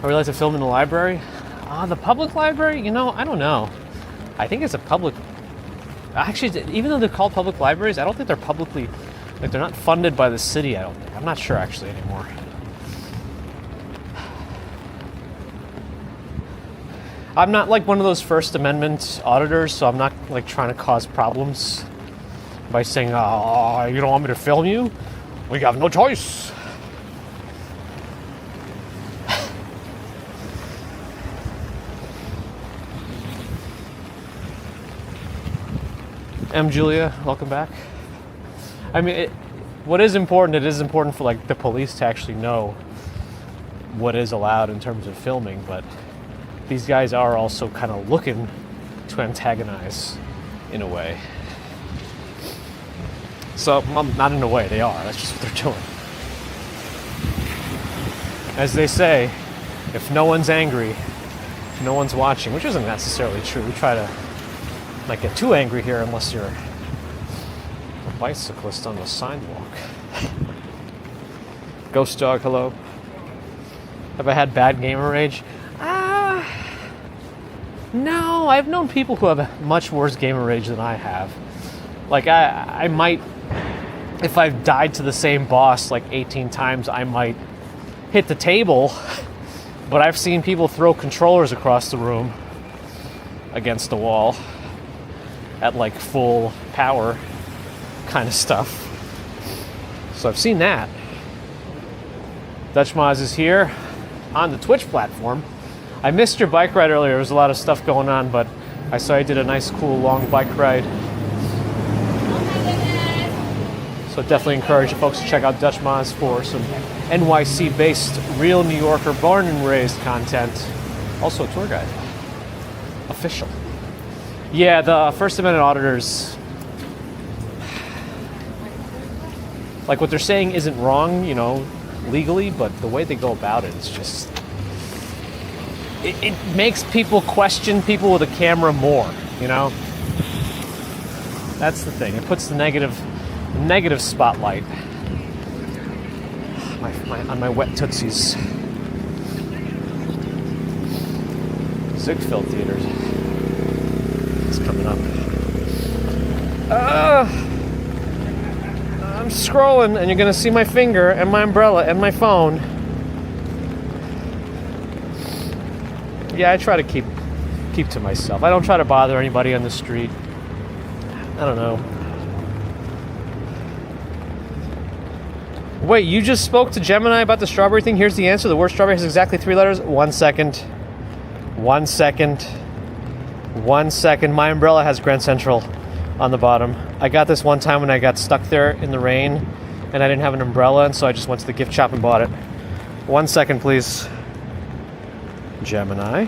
I would like to film in the library. The public library? You know, I don't know. I think it's a public... Actually, even though they're called public libraries, I don't think they're publicly... Like, they're not funded by the city, I don't think. I'm not sure, actually, anymore. I'm not, like, one of those First Amendment auditors, so I'm not, like, trying to cause problems by saying, oh, you don't want me to film you? We have no choice. M. Julia, welcome back. I mean, what is important, it is important for like the police to actually know what is allowed in terms of filming, but these guys are also kind of looking to antagonize in a way. So, not in a way, they are. That's just what they're doing. As they say, if no one's angry, no one's watching, which isn't necessarily true. We try to not get too angry here unless you're a bicyclist on the sidewalk. Ghost Dog, hello. Have I had bad gamer rage? No, I've known people who have much worse gamer rage than I have. Like, I might, if I've died to the same boss like 18 times, I might hit the table, but I've seen people throw controllers across the room against the wall at like full power kind of stuff. So I've seen that. Dutch Moz is here on the Twitch platform. I missed your bike ride earlier. There was a lot of stuff going on, but I saw you did a nice, cool, long bike ride. So definitely encourage you folks to check out Dutch Moz for some NYC-based, real New Yorker, born and raised content. Also a tour guide. Official. Yeah, the First Amendment auditors, like what they're saying isn't wrong, you know, legally, but the way they go about it is just, it makes people question people with a camera more, you know? That's the thing. It puts the negative spotlight on my wet tootsies. Ziegfeld Theaters. It's coming up. I'm scrolling, and you're gonna see my finger and my umbrella and my phone. Yeah, I try to keep to myself. I don't try to bother anybody on the street. I don't know. Wait, you just spoke to Gemini about the strawberry thing? Here's the answer. The word strawberry has exactly 3 letters. 1 second. 1 second. 1 second. My umbrella has Grand Central on the bottom. I got this one time when I got stuck there in the rain and I didn't have an umbrella, and so I just went to the gift shop and bought it. 1 second, please. Gemini.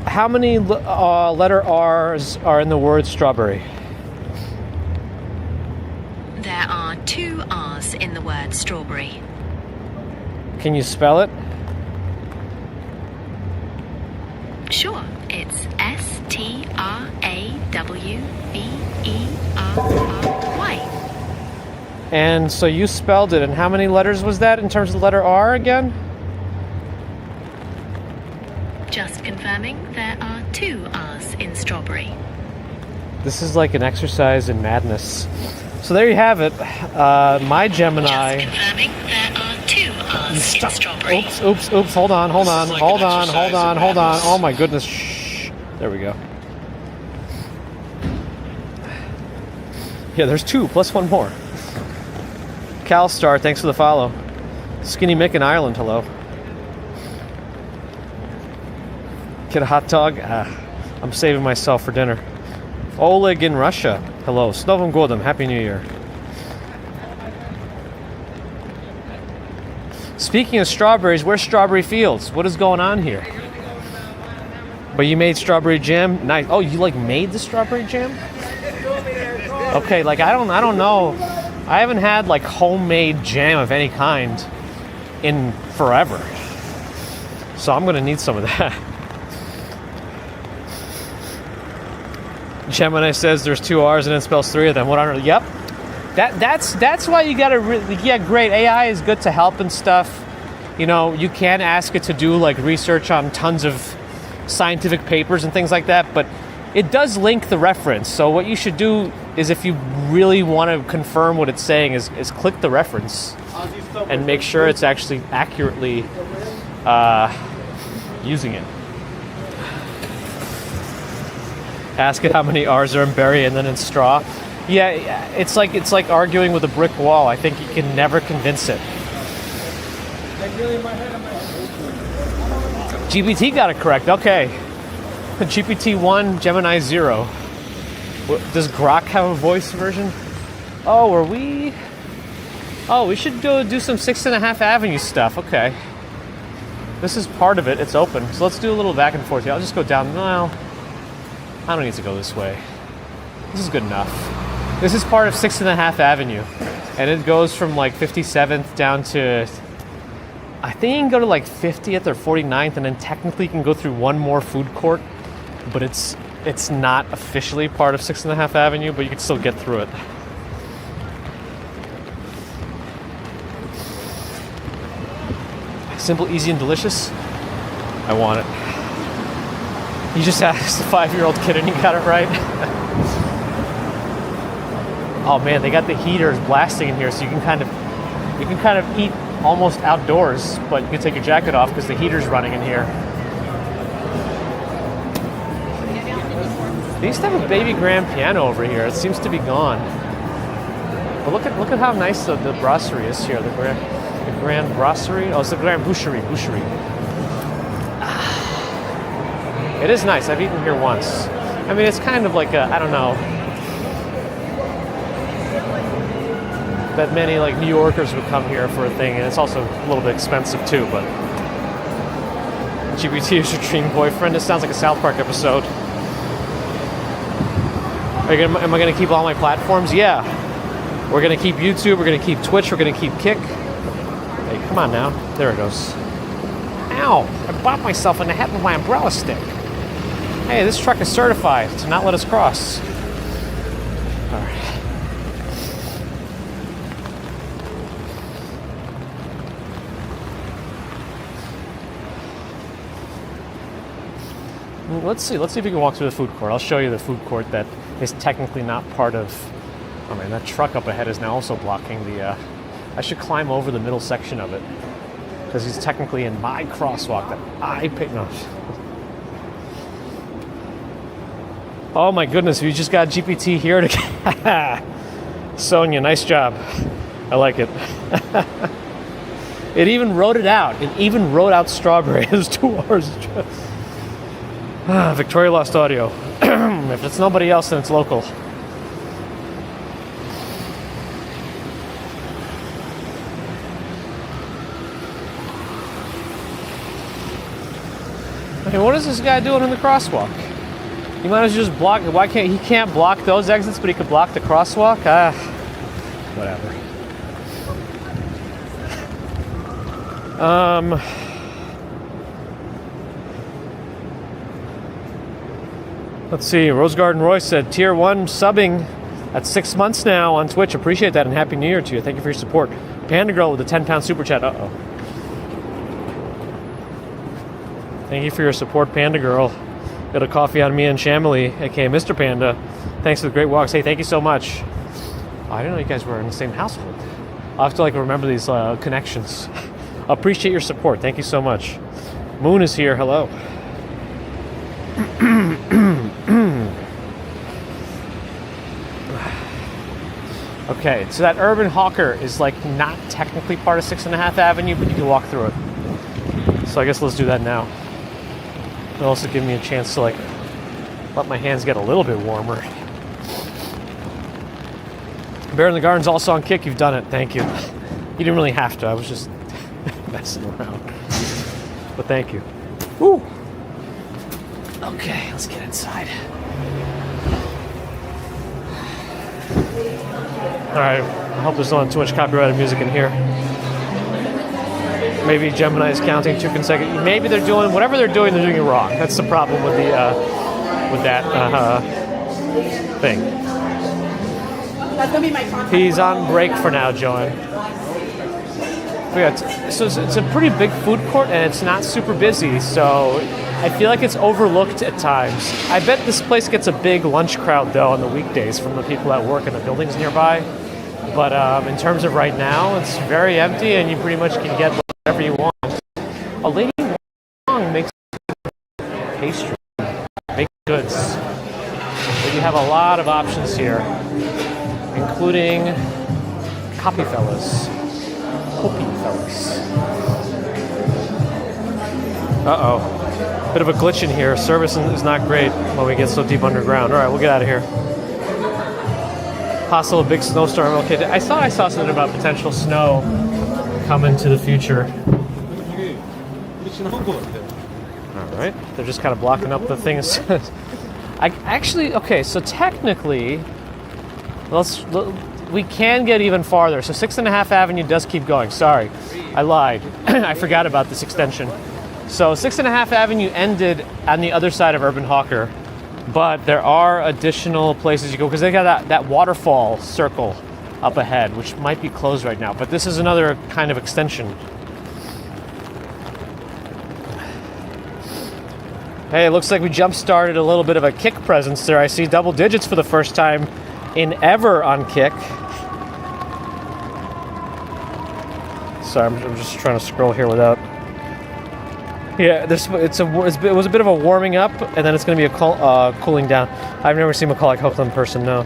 How many letter R's are in the word strawberry? There are 2 R's in the word strawberry. Can you spell it? Sure, it's S-T-R-A-W-B-E-R-R-Y. And so you spelled it, and how many letters was that in terms of the letter R again? Just confirming, there are 2 R's in strawberry. This is like an exercise in madness. So there you have it. My Gemini. Just confirming, there are 2 R's in strawberry. Oops. Hold on. Hold on. Oh my goodness. Shh. There we go. Yeah, there's 2 plus 1 more. CalStar, thanks for the follow. Skinny Mick in Ireland, hello. Get a hot dog? I'm saving myself for dinner. Oleg in Russia, hello. S Novym Godem, Happy New Year. Speaking of strawberries, where's Strawberry Fields? What is going on here? But you made strawberry jam? Nice. Oh, you like made the strawberry jam? Okay, like I don't know. I haven't had like homemade jam of any kind in forever. So I'm gonna need some of that. Gemini says there's 2 R's and it spells 3 of them. What on earth? Yep. That's why you gotta yeah, great. AI is good to help and stuff. You know, you can ask it to do like research on tons of scientific papers and things like that, but it does link the reference. So what you should do is, if you really want to confirm what it's saying, is click the reference and make sure it's actually accurately using it. Ask it how many R's are in berry and then in straw. Yeah, it's like arguing with a brick wall. I think you can never convince it. GPT got it correct. Okay. GPT-1, Gemini 0. Does Grok have a voice version? Oh, are we? Oh, we should go do some 6.5 Avenue stuff. Okay. This is part of it. It's open. So let's do a little back and forth here. I'll just go down. Well, I don't need to go this way. This is good enough. This is part of 6.5 Avenue. And it goes from like 57th down to, I think you can go to like 50th or 49th, and then technically you can go through one more food court, but it's not officially part of 6.5 Avenue, but you can still get through it. Simple, easy, and delicious. I want it. You just asked a 5-year-old kid and you got it right. Oh man, they got the heaters blasting in here, so you can kind of eat almost outdoors, but you can take your jacket off because the heater's running in here. They used to have a baby grand piano over here. It seems to be gone. But look at how nice the brasserie is here. The grand brasserie. Oh, it's the grand boucherie. It is nice. I've eaten here once. I mean, it's kind of like a, I don't know. that many like New Yorkers would come here for a thing, and it's also a little bit expensive too. But GPT is your dream boyfriend. This sounds like a South Park episode. Am I going to keep all my platforms? Yeah. We're going to keep YouTube. We're going to keep Twitch. We're going to keep Kick. Hey, come on now. There it goes. Ow! I bopped myself in the head with my umbrella stick. Hey, this truck is certified to not let us cross. All right. Let's see if we can walk through the food court. I'll show you the food court that is technically not part of... I mean, that truck up ahead is now also blocking the... I should climb over the middle section of it, because he's technically in my crosswalk that I picked. No. Oh my goodness, we just got GPT here to... Sonia, nice job. I like it. It even wrote it out. It even wrote out strawberry. It's 2 hours. Victoria lost audio. If it's nobody else, then it's local. Okay, what is this guy doing in the crosswalk? He might as well just block. Why can't he can't block those exits, but he could block the crosswalk? Whatever. Let's see. Rose Garden Roy said, Tier 1 subbing at 6 months now on Twitch. Appreciate that, and Happy New Year to you. Thank you for your support. Panda Girl with a 10-pound super chat. Uh-oh. Thank you for your support, Panda Girl. Got a coffee on me and Shamily, aka Mr. Panda. Thanks for the great walks. Hey, thank you so much. Oh, I didn't know you guys were in the same household. I'll have to remember these connections. Appreciate your support. Thank you so much. Moon is here. Hello. Okay, so that Urban Hawker is not technically part of 6.5 Avenue, but you can walk through it. So I guess let's do that now. It'll also give me a chance to let my hands get a little bit warmer. Bear in the Garden's also on Kick. You've done it. Thank you. You didn't really have to. I was just messing around. But thank you. Woo! Okay, let's get inside. Alright, I hope there's not too much copyrighted music in here. Maybe Gemini is counting 2 consecutive. Maybe they're doing whatever they're doing it wrong. That's the problem with that thing. That's gonna be my contact. He's on break for now, Joanne. So it's a pretty big food court, and it's not super busy, so I feel like it's overlooked at times. I bet this place gets a big lunch crowd, though, on the weekdays from the people that work in the buildings nearby. But in terms of right now, it's very empty, and you pretty much can get whatever you want. A lady Wong makes pastry, baked goods. But you have a lot of options here, including Copy Fellas. Uh-oh. Bit of a glitch in here. Service is not great when we get so deep underground. All right, we'll get out of here. Possible big snowstorm. Okay, I saw something about potential snow coming to the future. All right, they're just kind of blocking up the things. Okay, so technically, we can get even farther. So 6.5 Avenue does keep going. Sorry, I lied. I forgot about this extension. So 6.5 Avenue ended on the other side of Urban Hawker, but there are additional places you go because they got that waterfall circle up ahead, which might be closed right now. But this is another kind of extension. Hey, it looks like we jump-started a little bit of a Kick presence there. I see double digits for the first time in ever on Kick. Sorry, I'm just trying to scroll here without... Yeah, it was a bit of a warming up, and then it's going to be a cooling down. I've never seen Macaulay Culkin in person, no.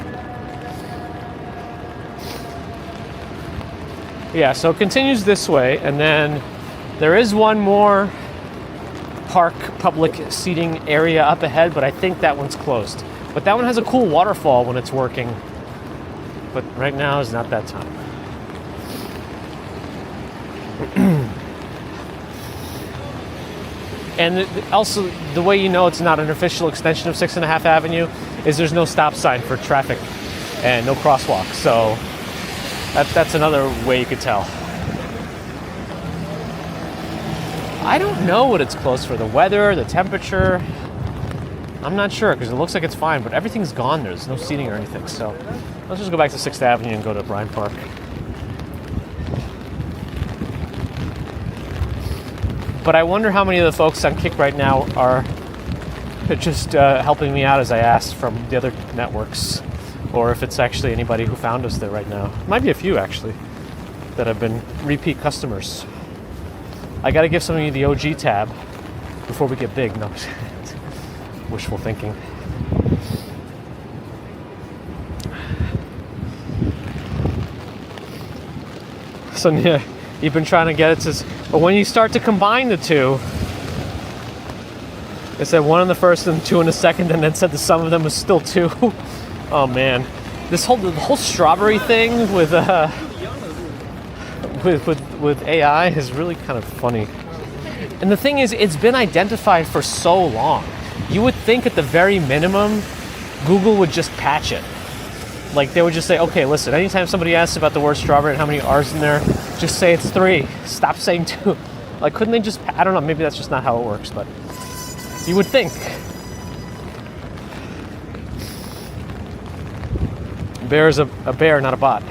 Yeah, so it continues this way, and then there is one more park public seating area up ahead, but I think that one's closed. But that one has a cool waterfall when it's working. But right now is not that time. And also, the way you know it's not an official extension of 6.5 Avenue is there's no stop sign for traffic and no crosswalk. So that's another way you could tell. I don't know what it's closed for. The weather, the temperature. I'm not sure because it looks like it's fine, but everything's gone there. There's no seating or anything. So let's just go back to 6th Avenue and go to Bryant Park. But I wonder how many of the folks on Kick right now are just helping me out as I asked from the other networks, or if it's actually anybody who found us there right now. Might be a few actually that have been repeat customers. I got to give some of you the OG tab before we get big. No, wishful thinking. So yeah, you've been trying to get it to, but when you start to combine the two, it said 1 in the first and 2 in the second, and then said the sum of them was still 2. Oh man, the whole strawberry thing with AI is really kind of funny. And the thing is, it's been identified for so long. You would think at the very minimum, Google would just patch it. Like they would just say, okay, listen, anytime somebody asks about the word strawberry and how many R's in there, just say it's 3. Stop saying 2. Like, couldn't they just, I don't know, maybe that's just not how it works, but you would think. Bear is a bear, not a bot.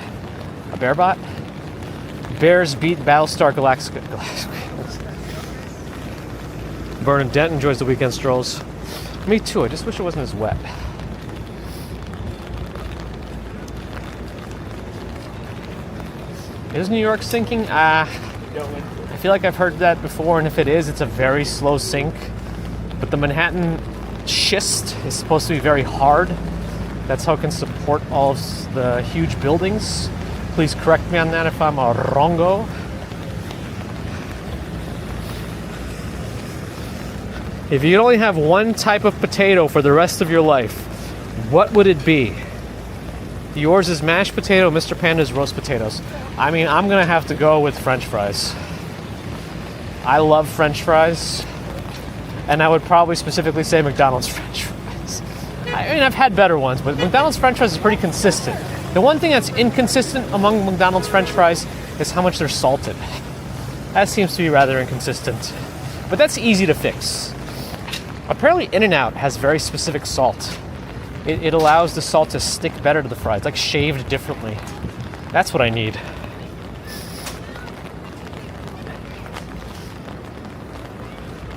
A bear bot? Bears beat Battlestar Galactica. Bernadette enjoys the weekend strolls. Me too, I just wish it wasn't as wet. Is New York sinking? I feel like I've heard that before, and if it is, it's a very slow sink. But the Manhattan schist is supposed to be very hard. That's how it can support all of the huge buildings. Please correct me on that if I'm a wrongo. If you could only have one type of potato for the rest of your life, what would it be? Yours is mashed potato, Mr. Panda's roast potatoes. I mean, I'm gonna have to go with French fries. I love French fries, and I would probably specifically say McDonald's French fries. I mean, I've had better ones, but McDonald's French fries is pretty consistent. The one thing that's inconsistent among McDonald's French fries is how much they're salted. That seems to be rather inconsistent, but that's easy to fix. Apparently, In-N-Out has very specific salt. It allows the salt to stick better to the fries, like shaved differently. That's what I need.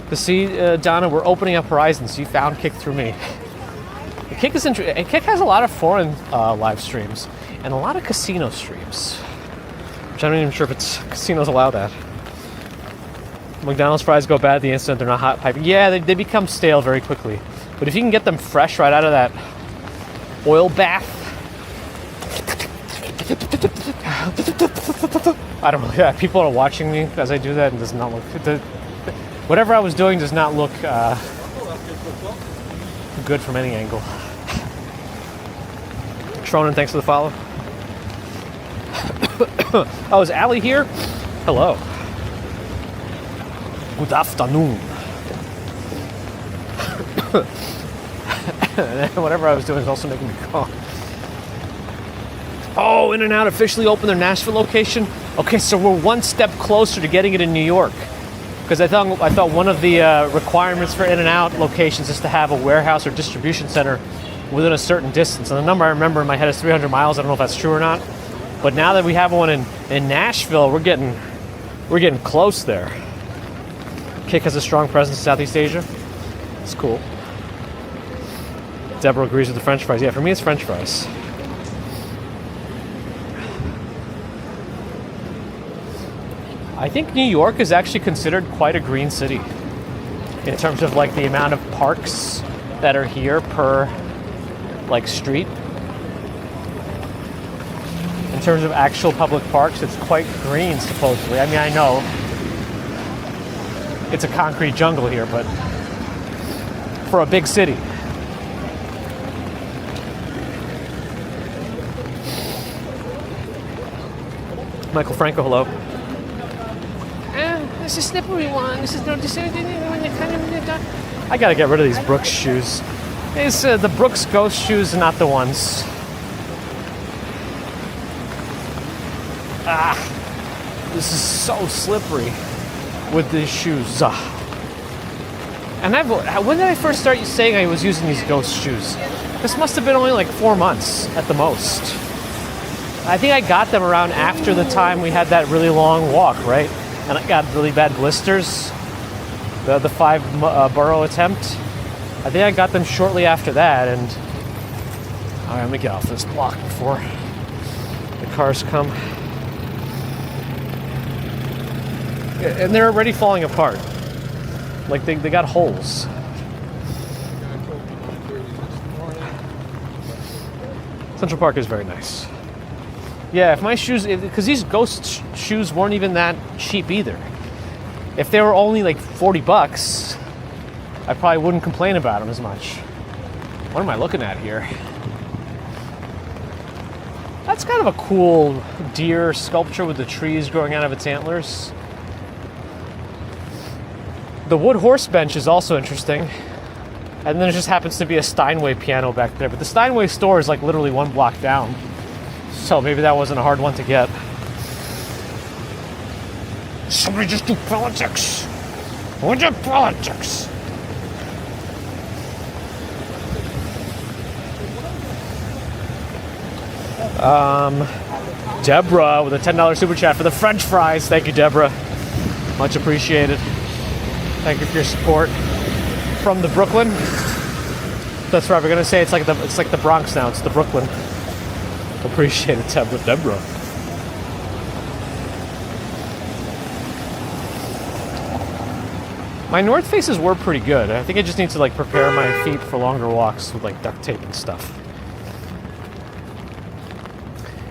To see, Donna, we're opening up horizons. You found Kick through me. Kick is Kick has a lot of foreign live streams and a lot of casino streams, which I'm not even sure if casinos allow that. McDonald's fries go bad the instant they're not hot piping. Yeah, they become stale very quickly. But if you can get them fresh right out of that oil bath, I don't know. Yeah, people are watching me as I do that, and does not look. Whatever I was doing does not look good from any angle. Tronin, thanks for the follow. Oh, is Allie here? Hello. Good afternoon. Whatever I was doing is also making me cough. Oh, In-N-Out officially opened their Nashville location. Okay, so we're one step closer to getting it in New York. Because I thought one of the requirements for In-N-Out locations is to have a warehouse or distribution center within a certain distance. And the number I remember in my head is 300 miles. I don't know if that's true or not. But now that we have one in Nashville, we're getting close there. Kick has a strong presence in Southeast Asia. It's cool. Deborah agrees with the French fries. Yeah, for me it's French fries. I think New York is actually considered quite a green city in terms of like the amount of parks that are here per like street. In terms of actual public parks, it's quite green supposedly. I mean, I know it's a concrete jungle here, but for a big city. Michael Franco, hello. This is slippery one. This is no. I gotta get rid of these Brooks shoes. It's the Brooks Ghost shoes, not the ones. This is so slippery with these shoes. And when did I first start saying I was using these Ghost shoes? This must have been only like 4 months at the most. I think I got them around after the time we had that really long walk, right? And I got really bad blisters. The 5 borough attempt. I think I got them shortly after that, and all right, let me get off this block before the cars come. And they're already falling apart. Like they got holes. Central Park is very nice. Yeah, if my shoes, because these Ghost shoes weren't even that cheap either. If they were only like $40, I probably wouldn't complain about them as much. What am I looking at here? That's kind of a cool deer sculpture with the trees growing out of its antlers. The wood horse bench is also interesting. And then there just happens to be a Steinway piano back there. But the Steinway store is like literally 1 block down. So maybe that wasn't a hard one to get. Somebody just do politics. What do politics? Deborah with a $10 super chat for the French fries. Thank you, Deborah. Much appreciated. Thank you for your support from the Brooklyn. That's right. We're gonna say it's like the Bronx now. It's the Brooklyn. Appreciate it, Deborah. My North Faces were pretty good. I think I just need to like prepare my feet for longer walks with like duct tape and stuff.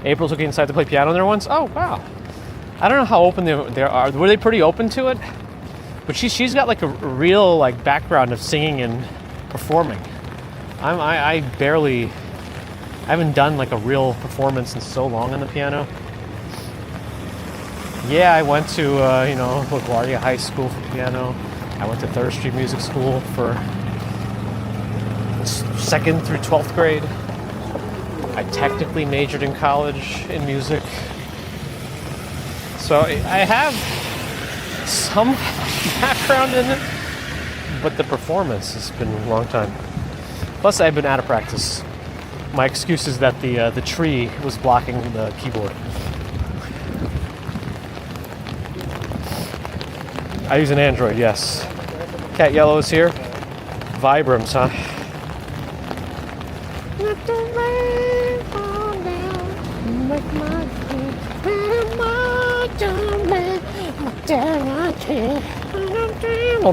April's looking inside to play piano there once. Oh wow! I don't know how open they are. Were they pretty open to it? But she's got like a real like background of singing and performing. I haven't done like a real performance in so long on the piano. Yeah, I went to LaGuardia High School for piano. I went to 3rd Street Music School for 2nd through 12th grade. I technically majored in college in music. So I have some background in it, but the performance has been a long time. Plus, I've been out of practice. My excuse is that the tree was blocking the keyboard. I use an Android, yes. Cat Yellow is here. Vibrams, huh?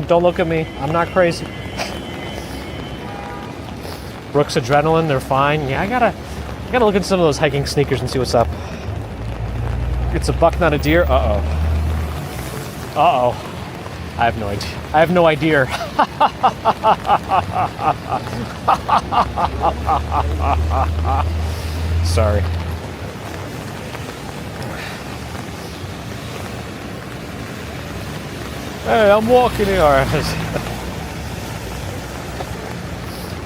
Don't look at me. I'm not crazy. Brooks Adrenaline, they're fine. Yeah, I gotta look at some of those hiking sneakers and see what's up. It's a buck, not a deer. Uh-oh. I have no idea. I have no idea. Sorry. Hey, I'm walking here.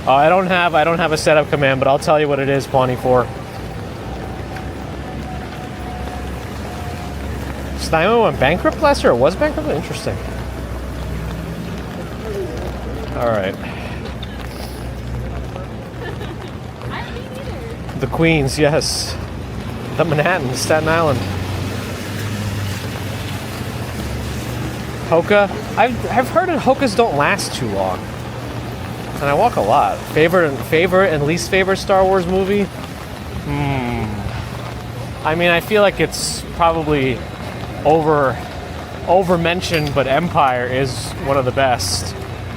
I don't have a setup command, but I'll tell you what it is, Pawnee 4. Steinway went bankrupt last year? Or was bankrupt? Interesting. All right. The Queens, yes. The Manhattan, Staten Island. Hoka. I've heard that Hokas don't last too long. And I walk a lot. Favorite and least favorite Star Wars movie? I mean, I feel like it's probably over mentioned, but Empire is one of the best.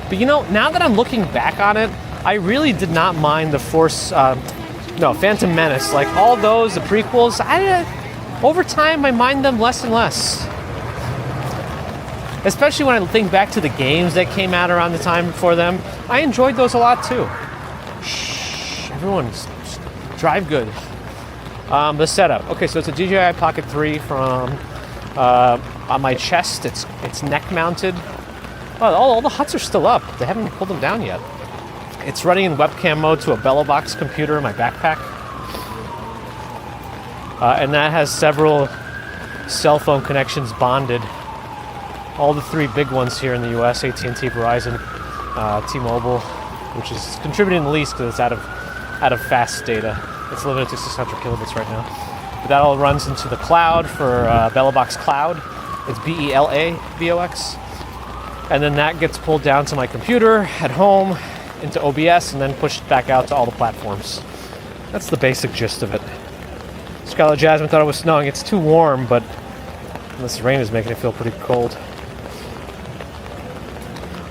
But now that I'm looking back on it, I really did not mind the Phantom Menace. Like all those, the prequels, over time I mind them less and less. Especially when I think back to the games that came out around the time before them. I enjoyed those a lot too. Shh, everyone, drive good. The setup. Okay, so it's a DJI Pocket 3 from On my chest, it's neck mounted. Oh, all the huts are still up. They haven't pulled them down yet. It's running in webcam mode to a Bellow Box computer in my backpack. And that has several cell phone connections bonded. All the three big ones here in the US, AT&T, Verizon, T-Mobile, which is contributing the least because it's out of fast data. It's limited to 600 kilobits right now. But that all runs into the cloud for Bellow Box Cloud. It's BELABOX. And then that gets pulled down to my computer at home into OBS and then pushed back out to all the platforms. That's the basic gist of it. Scarlet Jasmine thought it was snowing. It's too warm, but this rain is making it feel pretty cold.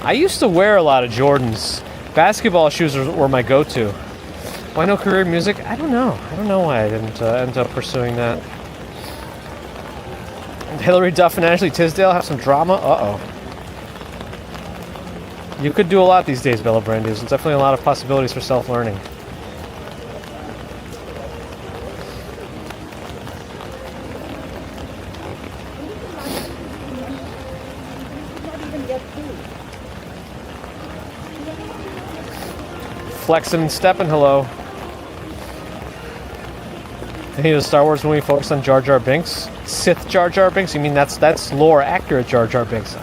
I used to wear a lot of Jordans. Basketball shoes were my go-to. Why no career music? I don't know. I don't know why I didn't end up pursuing that. Hillary Duff and Ashley Tisdale have some drama? Uh-oh. You could do a lot these days, Bella Brandy. There's definitely a lot of possibilities for self-learning. Flexin' and steppin', hello. I need a Star Wars movie focused on Jar Jar Binks. Sith Jar Jar Binks? You mean that's lore accurate Jar Jar Binks?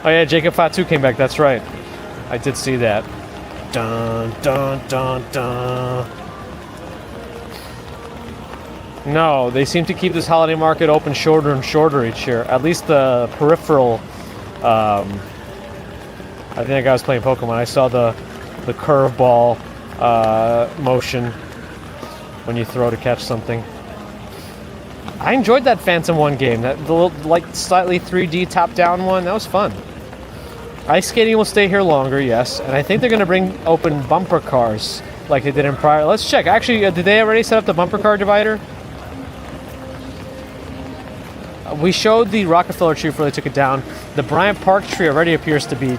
Oh yeah, Jacob Fatu came back, that's right. I did see that. Dun dun dun dun. No, they seem to keep this holiday market open shorter and shorter each year. At least the peripheral. I think that guy was playing Pokemon. I saw the curveball motion when you throw to catch something. I enjoyed that Phantom 1 game. The little, like, slightly 3D top-down one. That was fun. Ice skating will stay here longer, yes. And I think they're going to bring open bumper cars like they did in prior. Let's check. Actually, did they already set up the bumper car divider? We showed the Rockefeller tree before they took it down. The Bryant Park tree already appears to be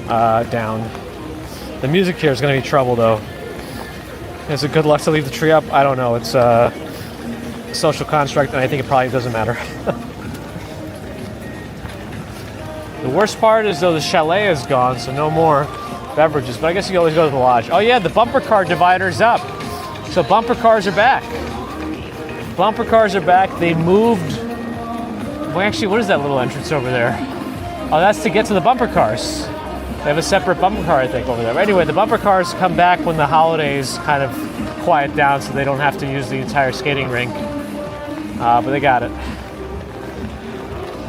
down. The music here is going to be trouble, though. Is it good luck to leave the tree up? I don't know. It's a social construct, and I think it probably doesn't matter. The worst part is, though, the chalet is gone, so no more beverages. But I guess you can always go to the lodge. Oh, yeah, the bumper car divider's up. So bumper cars are back. Bumper cars are back. They moved... Well, actually, what is that little entrance over there? Oh, that's to get to the bumper cars. They have a separate bumper car, I think, over there. But anyway, the bumper cars come back when the holidays kind of quiet down so they don't have to use the entire skating rink. But they got it.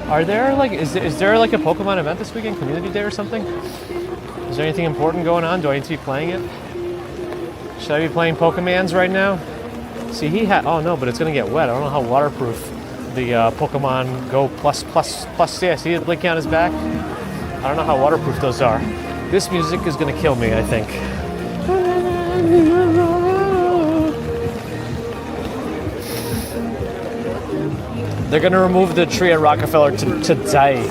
Are there, like, is there like a Pokemon event this weekend? Community Day or something? Is there anything important going on? Do I need to be playing it? Should I be playing Pokemans right now? See, oh no, but it's going to get wet. I don't know how waterproof the Pokemon Go Plus, yeah, see it blinking on his back? I don't know how waterproof those are. This music is going to kill me, I think. They're going to remove the tree at Rockefeller today.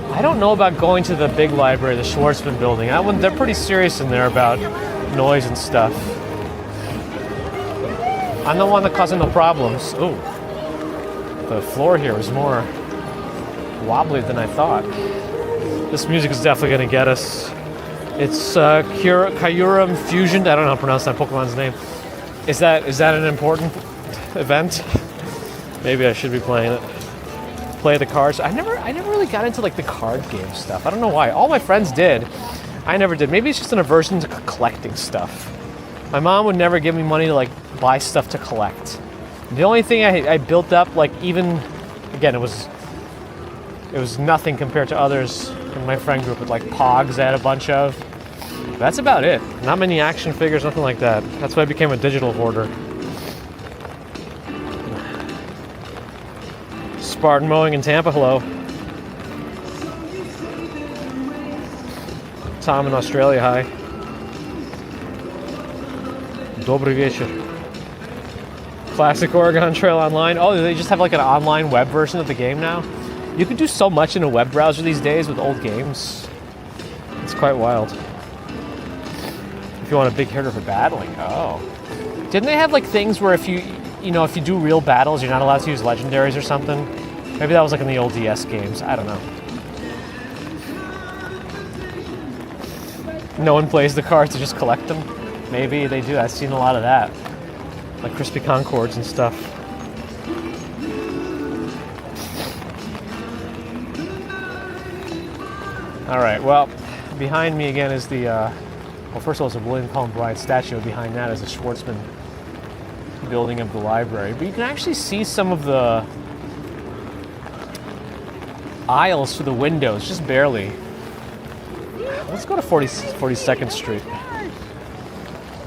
I don't know about going to the big library, the Schwarzman building. That one, they're pretty serious in there about noise and stuff. I'm the one that causing the problems. Ooh. The floor here is more wobbly than I thought. This music is definitely going to get us. It's Kyurem Fusion. I don't know how to pronounce that Pokemon's name. Is that an important event? Maybe I should be playing it. Play the cards. I never really got into like the card game stuff. I don't know why. All my friends did. I never did. Maybe it's just an aversion to collecting stuff. My mom would never give me money to like buy stuff to collect. The only thing I built up, like even, again, it was nothing compared to others in my friend group with like Pogs I had a bunch of. That's about it. Not many action figures, nothing like that. That's why I became a digital hoarder. Spartan Mowing in Tampa, hello. Tom in Australia, hi. Dobry wieczór. Classic Oregon Trail Online. Oh, they just have like an online web version of the game now? You can do so much in a web browser these days with old games. It's quite wild. If you want a big hitter for battling. Oh. Didn't they have like things where if you do real battles, you're not allowed to use legendaries or something? Maybe that was like in the old DS games. I don't know. No one plays the cards to just collect them? Maybe they do. I've seen a lot of that. Like Crispy Concords and stuff. Alright, well, behind me again is the, well, first of all, it's a William Cullen Bryant statue. Behind that is a Schwartzman building of the library. But you can actually see some of the aisles through the windows, just barely. Let's go to 42nd Street.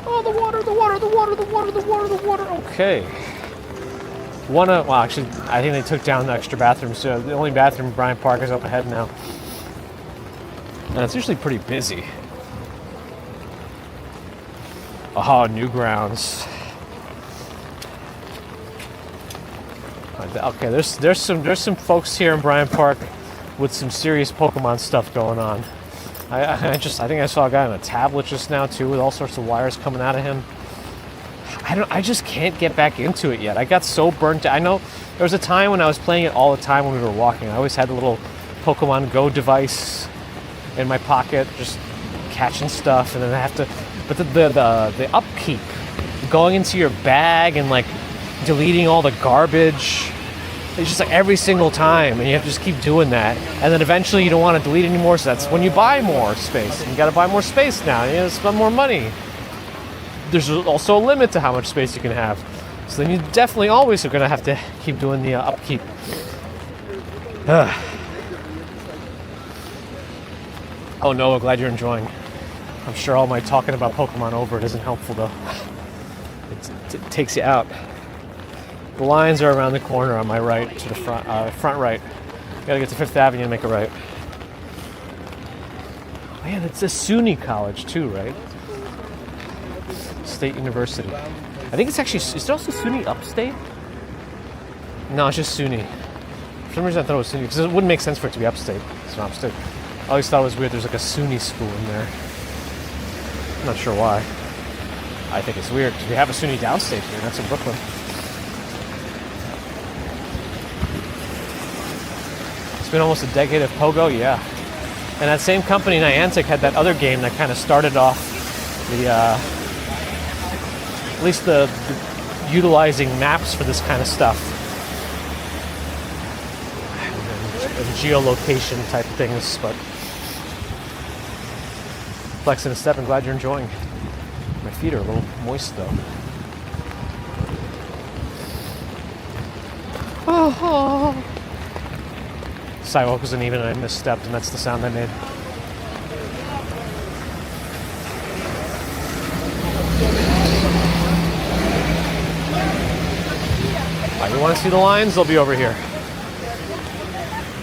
Oh, the water, the water, the water, the water, the water, the water. Okay. Well, actually, I think they took down the extra bathroom, so the only bathroom in Bryant Park is up ahead now. And it's usually pretty busy. Oh, Newgrounds. Okay, there's some folks here in Bryant Park with some serious Pokemon stuff going on. I think I saw a guy on a tablet just now too, with all sorts of wires coming out of him. I just can't get back into it yet. I got so burnt out. I know there was a time when I was playing it all the time when we were walking. I always had the little Pokemon Go device in my pocket, just catching stuff, and then I have to. But the upkeep, going into your bag and like deleting all the garbage, it's just like every single time, and you have to just keep doing that. And then eventually you don't want to delete anymore, so that's when you buy more space. And you got to buy more space now. You have to spend more money. There's also a limit to how much space you can have. So then you definitely always are going to have to keep doing the upkeep. Oh, Noah, glad you're enjoying. I'm sure all my talking about Pokemon over it isn't helpful, though. It takes you out. The lines are around the corner on my right, to the front right. You gotta get to Fifth Avenue and make a right. Man, it's a SUNY college, too, right? State University. I think it's actually, is it also SUNY Upstate? No, it's just SUNY. For some reason I thought it was SUNY, because it wouldn't make sense for it to be upstate. It's not upstate. I always thought it was weird there's like a SUNY school in there. I'm not sure why. I think it's weird, because we have a SUNY downstate here, that's in Brooklyn. It's been almost a decade of Pogo, yeah. And that same company, Niantic, had that other game that kind of started off the, at least the utilizing maps for this kind of stuff. And geolocation type things, but flexing a step. I'm glad you're enjoying. My feet are a little moist though. Oh. Sidewalk was uneven and I misstepped, and that's the sound I made. You want to see the lines? They'll be over here.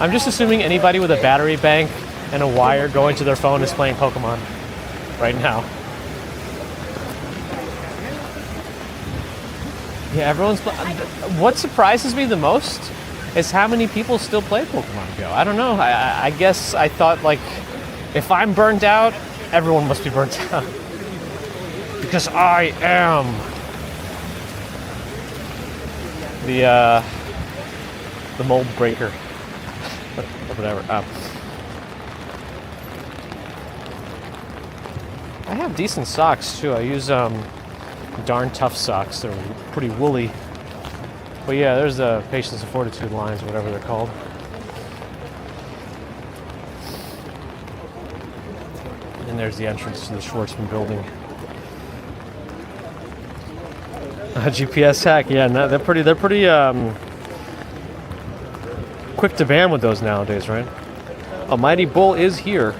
I'm just assuming anybody with a battery bank and a wire going to their phone is playing Pokemon right now. Yeah, everyone's. What surprises me the most is how many people still play Pokemon Go. I don't know. I guess I thought, like, if I'm burnt out, everyone must be burnt out. Because I am. The mold breaker. Or whatever. I have decent socks, too. I use darn tough socks. They're pretty woolly. But yeah, there's the Patience and Fortitude lines, whatever they're called. And there's the entrance to the Schwartzman building. GPS hack, yeah, no, they're pretty quick to ban with those nowadays, right? A mighty bull is here.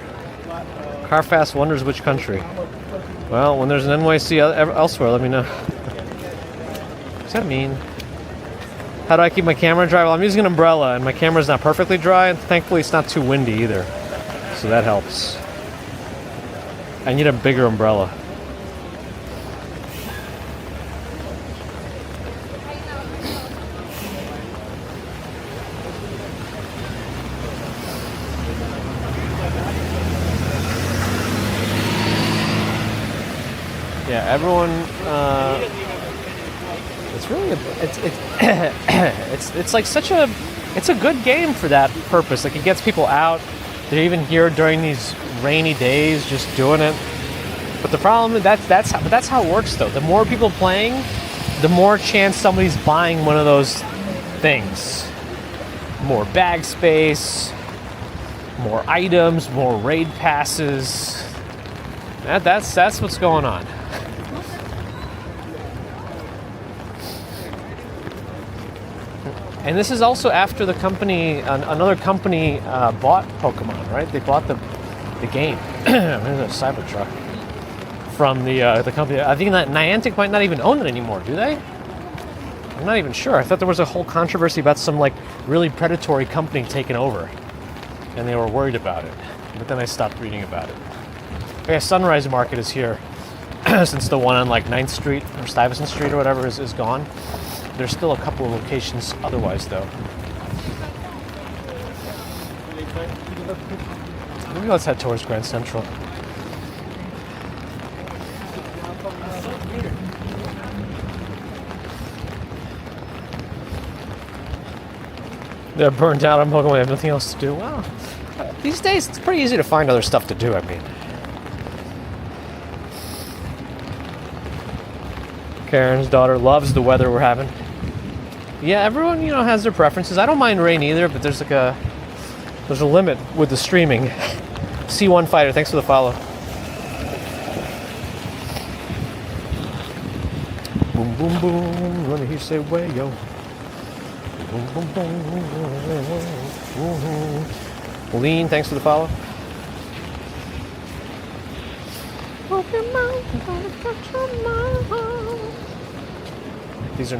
Carfast wonders which country. Well, when there's an NYC elsewhere, let me know. Does that mean? How do I keep my camera dry? Well, I'm using an umbrella, and my camera's not perfectly dry, and thankfully it's not too windy either. So that helps. I need a bigger umbrella. Yeah, everyone. It's really it's like such a it's a good game for that purpose. Like it gets people out. They're even here during these rainy days, just doing it. But the problem that's how it works though. The more people playing, the more chance somebody's buying one of those things. More bag space, more items, more raid passes. That's what's going on. And this is also after the company, another company bought Pokemon, right? They bought the game. There's a Cybertruck from the company. I think that Niantic might not even own it anymore, do they? I'm not even sure. I thought there was a whole controversy about some like really predatory company taking over, and they were worried about it. But then I stopped reading about it. Yeah, Sunrise Market is here since the one on like 9th Street or Stuyvesant Street or whatever is gone. There's still a couple of locations otherwise, though. Maybe let's head towards Grand Central. They're burned out on Pokemon. They have nothing else to do. Well, these days it's pretty easy to find other stuff to do. I mean, Karen's daughter loves the weather we're having. Yeah, everyone, has their preferences. I don't mind rain either, but there's a limit with the streaming. C1 Fighter, thanks for the follow. Boom, boom, boom. Let me hear you say, way, yo. Boom, boom, boom. Lean, thanks for the follow. These are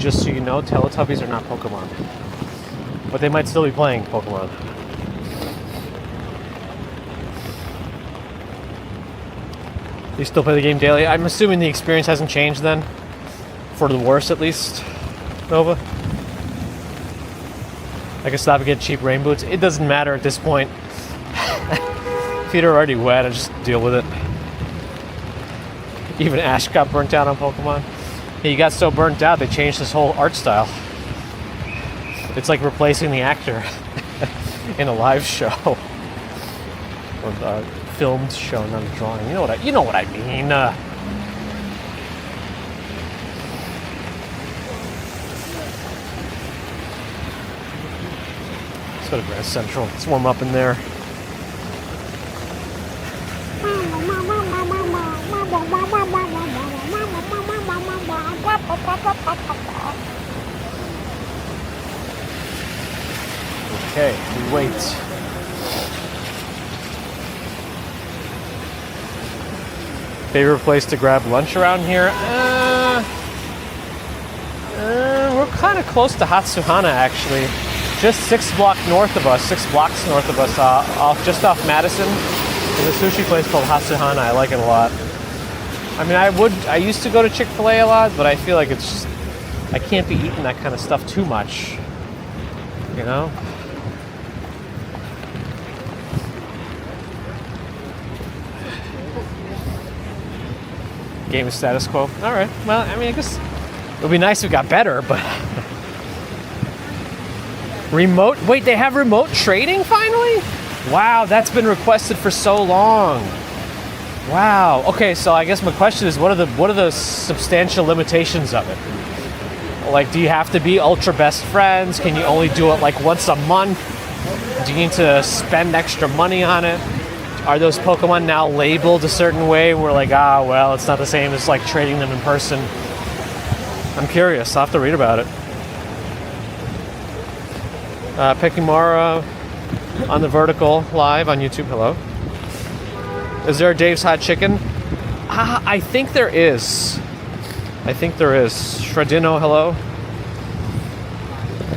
just so you know, Teletubbies are not Pokemon. But they might still be playing Pokemon. You still play the game daily? I'm assuming the experience hasn't changed then? For the worse, at least, Nova? I can stop and get cheap rain boots. It doesn't matter at this point. Feet are already wet, I just deal with it. Even Ash got burnt out on Pokemon. He got so burnt out, they changed his whole art style. It's like replacing the actor in a live show. Or a filmed show, not a drawing. You know what I mean. Let's go to Grand Central. Let's warm up in there. Okay, we wait. Favorite place to grab lunch around here? We're kind of close to Hatsuhana, actually. Just 6 blocks north of us, just off Madison. There's a sushi place called Hatsuhana. I like it a lot. I mean, I used to go to Chick-fil-A a lot, but I feel like it's just, I can't be eating that kind of stuff too much. You know? Game is status quo. Alright, well, I mean, I guess it would be nice if it got better, but... Remote? Wait, they have remote trading finally? Wow, that's been requested for so long. Wow. Okay, so I guess my question is, what are the substantial limitations of it? Like, do you have to be ultra best friends? Can you only do it like once a month? Do you need to spend extra money on it? Are those Pokemon now labeled a certain way? We're like, well, it's not the same as like trading them in person. I'm curious. I'll have to read about it. Pekimara on the vertical live on YouTube. Hello. Is there a Dave's Hot Chicken? I think there is. Shredino, hello.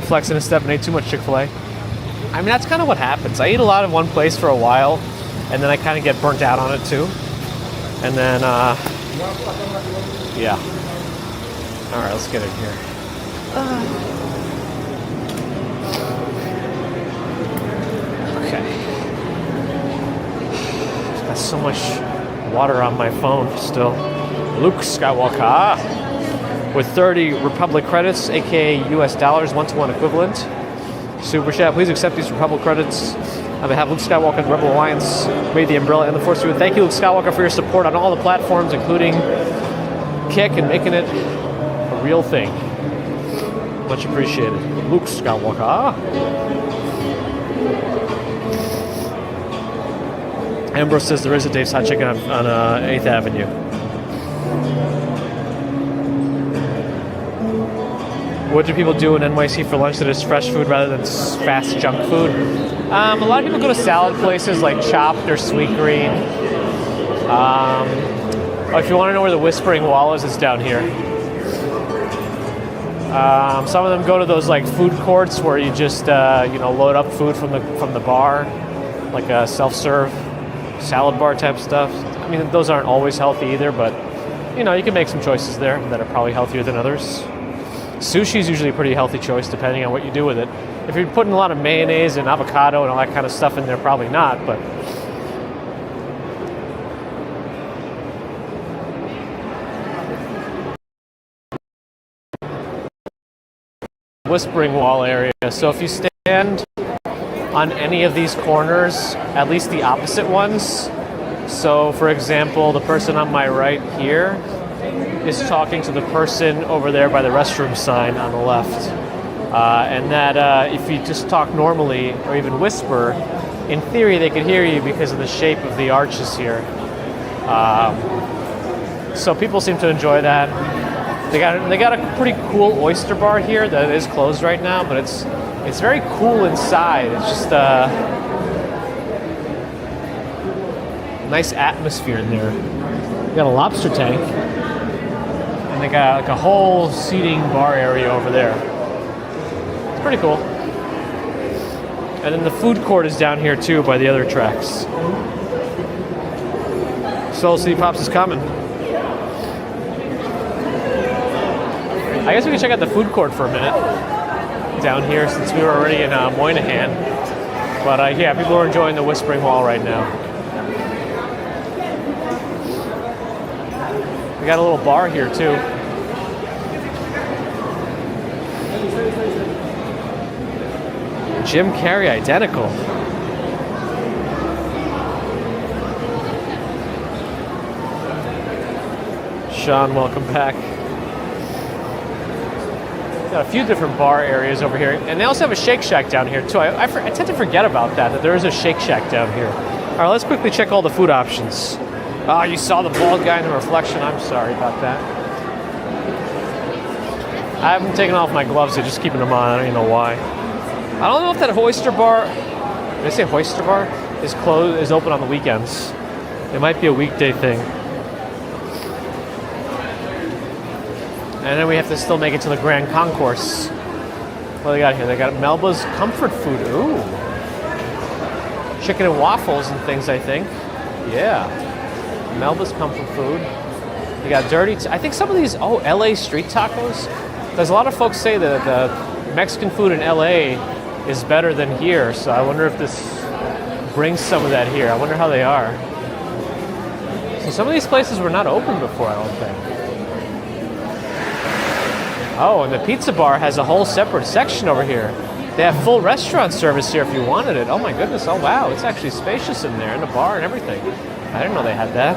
Flexing a step and ate too much Chick-fil-A. I mean, that's kind of what happens. I eat a lot of one place for a while, and then I kind of get burnt out on it too. And then, yeah. All right, let's get in here. Okay. Got so much water on my phone still. Luke Skywalker with 30 Republic credits, aka US dollars, 1-to-1 equivalent. Super chat, please accept these Republic credits. On behalf of Luke Skywalker and the Rebel Alliance, may the Umbrella and the Force be with you. Thank you, Luke Skywalker, for your support on all the platforms, including Kick and making it a real thing. Much appreciated. Luke Skywalker. Ambrose says there is a Dave's Hot Chicken on 8th Avenue. What do people do in NYC for lunch that is fresh food rather than fast junk food? A lot of people go to salad places like Chopped or Sweet Green. If you want to know where the Whispering Wall is, it's down here. Some of them go to those like food courts where you just load up food from the bar, like a self-serve salad bar type stuff. I mean, those aren't always healthy either, but you can make some choices there that are probably healthier than others. Sushi is usually a pretty healthy choice depending on what you do with it. If you're putting a lot of mayonnaise and avocado and all that kind of stuff in there, probably not, but Whispering Wall area. So if you stand on any of these corners, at least the opposite ones. So for example, the person on my right here is talking to the person over there by the restroom sign on the left. And that if you just talk normally or even whisper, in theory they could hear you because of the shape of the arches here. So people seem to enjoy that. They got a pretty cool oyster bar here that is closed right now, but it's very cool inside. It's just nice atmosphere in there. They got a lobster tank. And they got like a whole seating bar area over there. It's pretty cool. And then the food court is down here too by the other tracks. Soul City Pops is coming. I guess we can check out the food court for a minute down here since we were already in Moynihan. But yeah, people are enjoying the Whispering Wall right now. We got a little bar here too. Jim Carrey identical. Sean, welcome back. Got a few different bar areas over here, and they also have a Shake Shack down here too. I tend to forget about that there is a Shake Shack down here. All right, let's quickly check all the food options. Oh, you saw the bald guy in the reflection. I'm sorry about that. I haven't taken off my gloves. I'm just keeping them on. I don't even know why. I don't know if that oyster bar, did I say oyster bar, is open on the weekends. It might be a weekday thing. And then we have to still make it to the Grand Concourse. What do they got here? They got Melba's Comfort Food. Ooh. Chicken and waffles and things, I think. Yeah. Melba's Comfort Food. You got I think some of these, LA street tacos. There's a lot of folks say that the Mexican food in LA is better than here, so I wonder if this brings some of that here. I wonder how they are. So some of these places were not open before, I don't think. Oh, and the pizza bar has a whole separate section over here. They have full restaurant service here if you wanted it. Oh my goodness, oh wow, it's actually spacious in there, and a bar and everything. I didn't know they had that.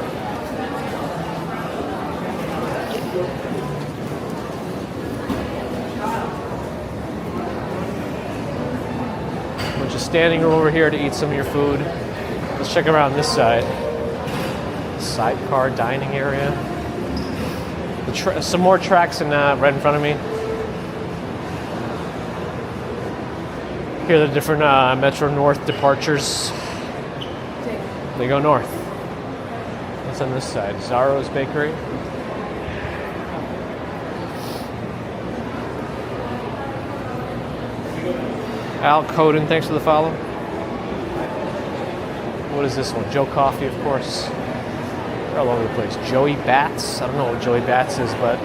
Bunch of standing room over here to eat some of your food. Let's check around this side. Sidecar dining area. Some more tracks right in front of me. Here are the different Metro North departures. They go north. What's on this side? Zaro's Bakery. Al Coden, thanks for the follow. What is this one? Joe Coffee, of course. They're all over the place. Joey Bats. I don't know what Joey Bats is, but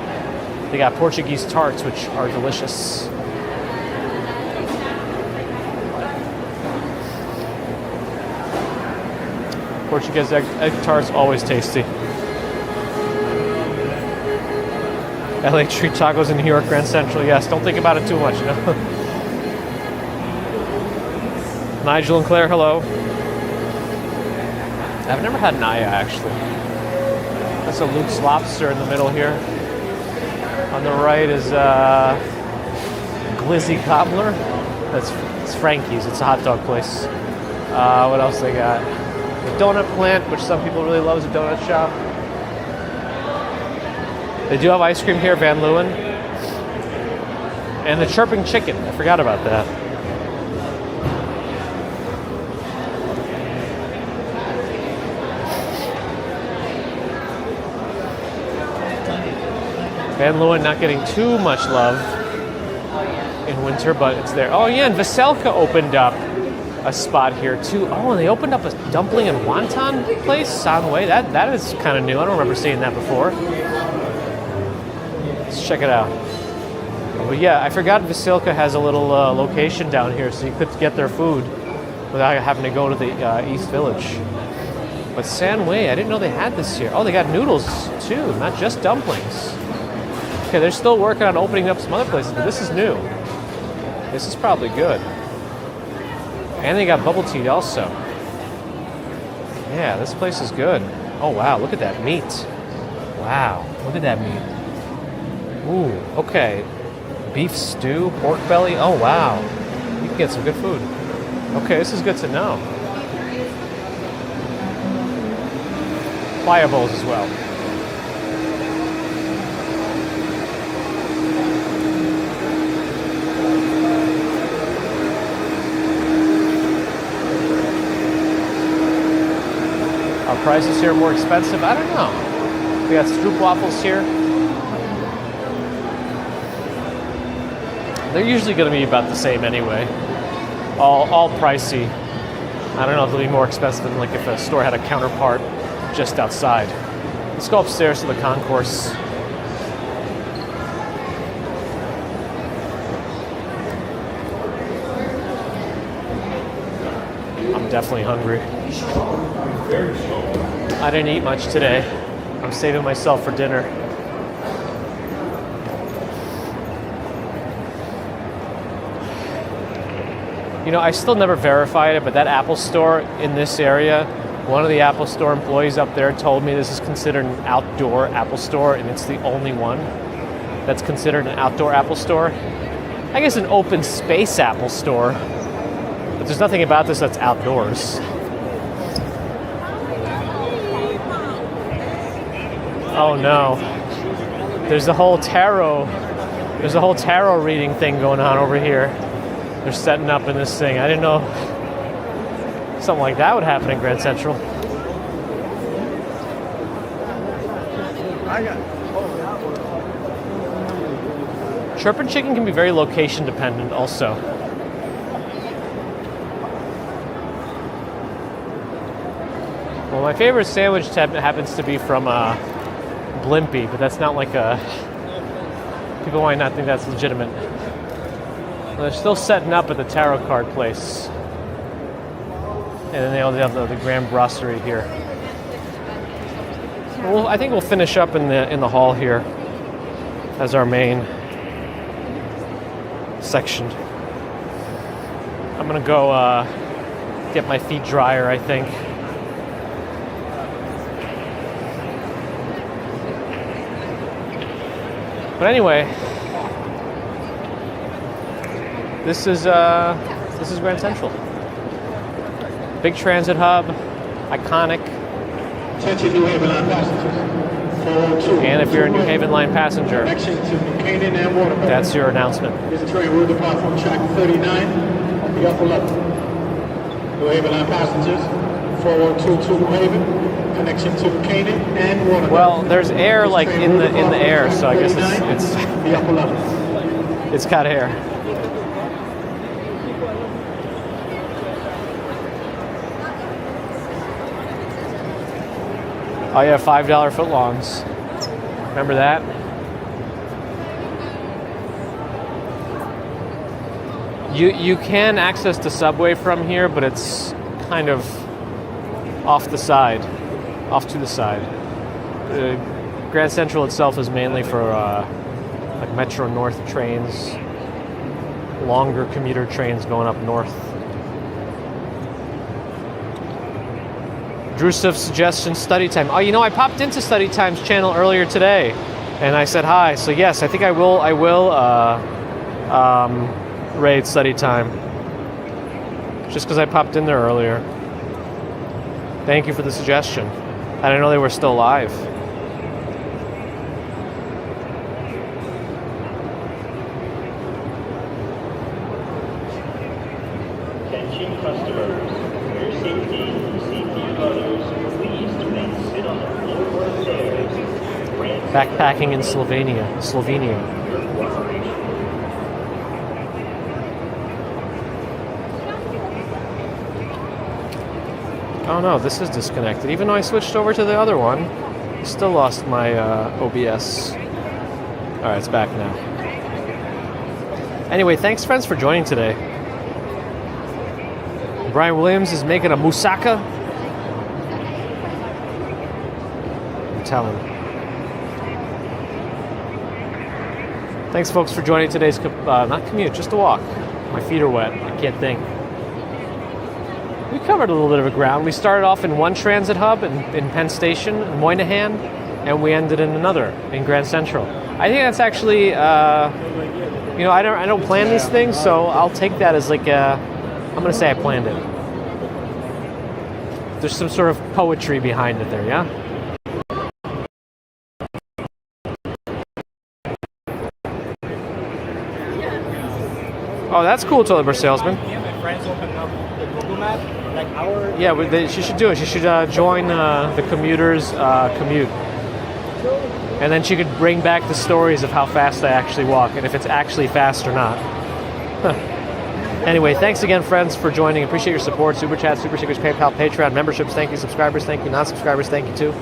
they got Portuguese tarts, which are delicious. Portuguese egg tarts, always tasty. LA Street Tacos in New York, Grand Central. Yes, don't think about it too much. No? Nigel and Claire, hello. I've never had Naya, actually. That's a Luke's Lobster in the middle here. On the right is Glizzy Cobbler. It's Frankie's. It's a hot dog place. What else they got? The Donut Plant, which some people really love, is a donut shop. They do have ice cream here, Van Leeuwen. And the Chirping Chicken. I forgot about that. Van Leeuwen not getting too much love in winter, but it's there. Oh yeah, and Veselka opened up a spot here too. Oh, and they opened up a dumpling and wonton place, Sanway. That is kind of new. I don't remember seeing that before. Let's check it out. But yeah, I forgot Veselka has a little location down here, so you could get their food without having to go to the East Village. But Sanway, I didn't know they had this here. Oh, they got noodles too, not just dumplings. Okay, they're still working on opening up some other places, but this is new. This is probably good. And they got bubble tea also. Yeah, this place is good. Oh wow, look at that meat. Wow, look at that meat. Ooh, okay. Beef stew, pork belly. Oh wow, you can get some good food. Okay, this is good to know. Playa bowls as well. Are prices here more expensive? I don't know. We got stroop waffles here. They're usually going to be about the same anyway. All pricey. I don't know if they'll be more expensive than like if a store had a counterpart just outside. Let's go upstairs to the concourse. I'm definitely hungry. I didn't eat much today. I'm saving myself for dinner. You know, I still never verified it, but that Apple store in this area, one of the Apple store employees up there told me this is considered an outdoor Apple store, and it's the only one that's considered an outdoor Apple store. I guess an open space Apple store, but there's nothing about this that's outdoors. Oh no. There's a whole tarot reading thing going on over here. They're setting up in this thing. I didn't know something like that would happen in Grand Central. Chirpin' Chicken can be very location dependent also. Well, my favorite sandwich happens to be from Blimpie, but that's not like a... People might not think that's legitimate. Well, they're still setting up at the tarot card place. And then they have the Grand Brasserie here. Well, I think we'll finish up in the hall here as our main section. I'm gonna go get my feet drier, I think. But anyway, this is Grand Central. Big transit hub, iconic. Attention New Haven Line passengers. 402. And if you're a New Haven Line passenger, Connection to Buchanan and Waterbury. that's your announcement. This train will depart from track 39 at the upper level. New Haven Line passengers. 402 to New Haven. Connection to Buchanan and Waterbury. Well, there's air like in the air, so I guess it's the upper level. it's got air. Oh yeah, $5 footlongs. Remember that? You can access the subway from here, but it's kind of off to the side. Grand Central itself is mainly for like Metro North trains, longer commuter trains going up north. Drusuf suggestion, study time. Oh, you know, I popped into Study Time's channel earlier today, and I said hi. So yes, I think I will raid Study Time. Just because I popped in there earlier. Thank you for the suggestion. I didn't know they were still live. Attention customers, for your safety and the safety of others, please do not sit on the floorboard stairs. Backpacking in Slovenia. Oh no, this is disconnected. Even though I switched over to the other one, I still lost my OBS. Alright, it's back now. Anyway, thanks friends for joining today. Brian Williams is making a moussaka. I'm telling you. Thanks folks for joining today's, not commute, just a walk. My feet are wet, I can't think. We covered a little bit of ground. We started off in one transit hub in Penn Station, in Moynihan, and we ended in another, in Grand Central. I think that's actually, you know, I don't plan these things, so I'll take that as like I'm going to say I planned it. There's some sort of poetry behind it there, yeah? Oh, that's cool, toilet brush salesman. Yeah, my friends opened up the Google Map, like our... Yeah, she should do it. She should join the commuters commute. And then she could bring back the stories of how fast I actually walk and if it's actually fast or not. Anyway, thanks again, friends, for joining. Appreciate your support. Super Chat, Super Stickers, PayPal, Patreon, memberships. Thank you, subscribers. Thank you, non-subscribers. Thank you, too.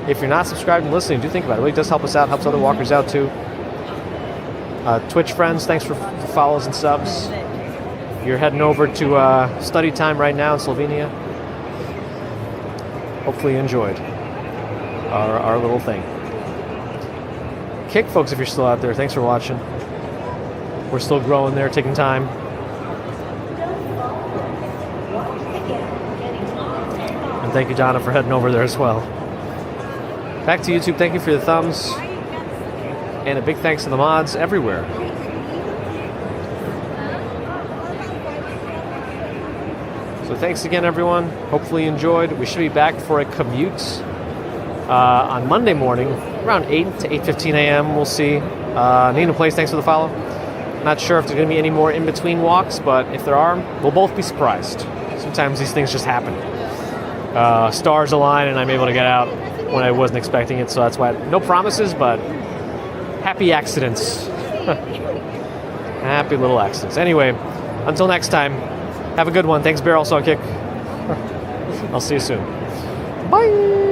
If you're not subscribed and listening, do think about it. It really does help us out. Helps other walkers out, too. Twitch friends, thanks for follows and subs. You're heading over to study time right now in Slovenia. Hopefully you enjoyed our little thing. Kick, folks, if you're still out there. Thanks for watching. We're still growing there, taking time. And thank you, Donna, for heading over there as well. Back to YouTube. Thank you for the thumbs. And a big thanks to the mods everywhere. So thanks again, everyone. Hopefully you enjoyed. We should be back for a commute on Monday morning, around 8 to 8:15 a.m. We'll see. Nina Place, thanks for the follow. Not sure if there's going to be any more in-between walks, but if there are, we'll both be surprised. Sometimes these things just happen. Stars align and I'm able to get out when I wasn't expecting it, so that's why. No promises, but happy accidents. Happy little accidents. Anyway, until next time, have a good one. Thanks, Barrel Saw Kick. I'll see you soon. Bye.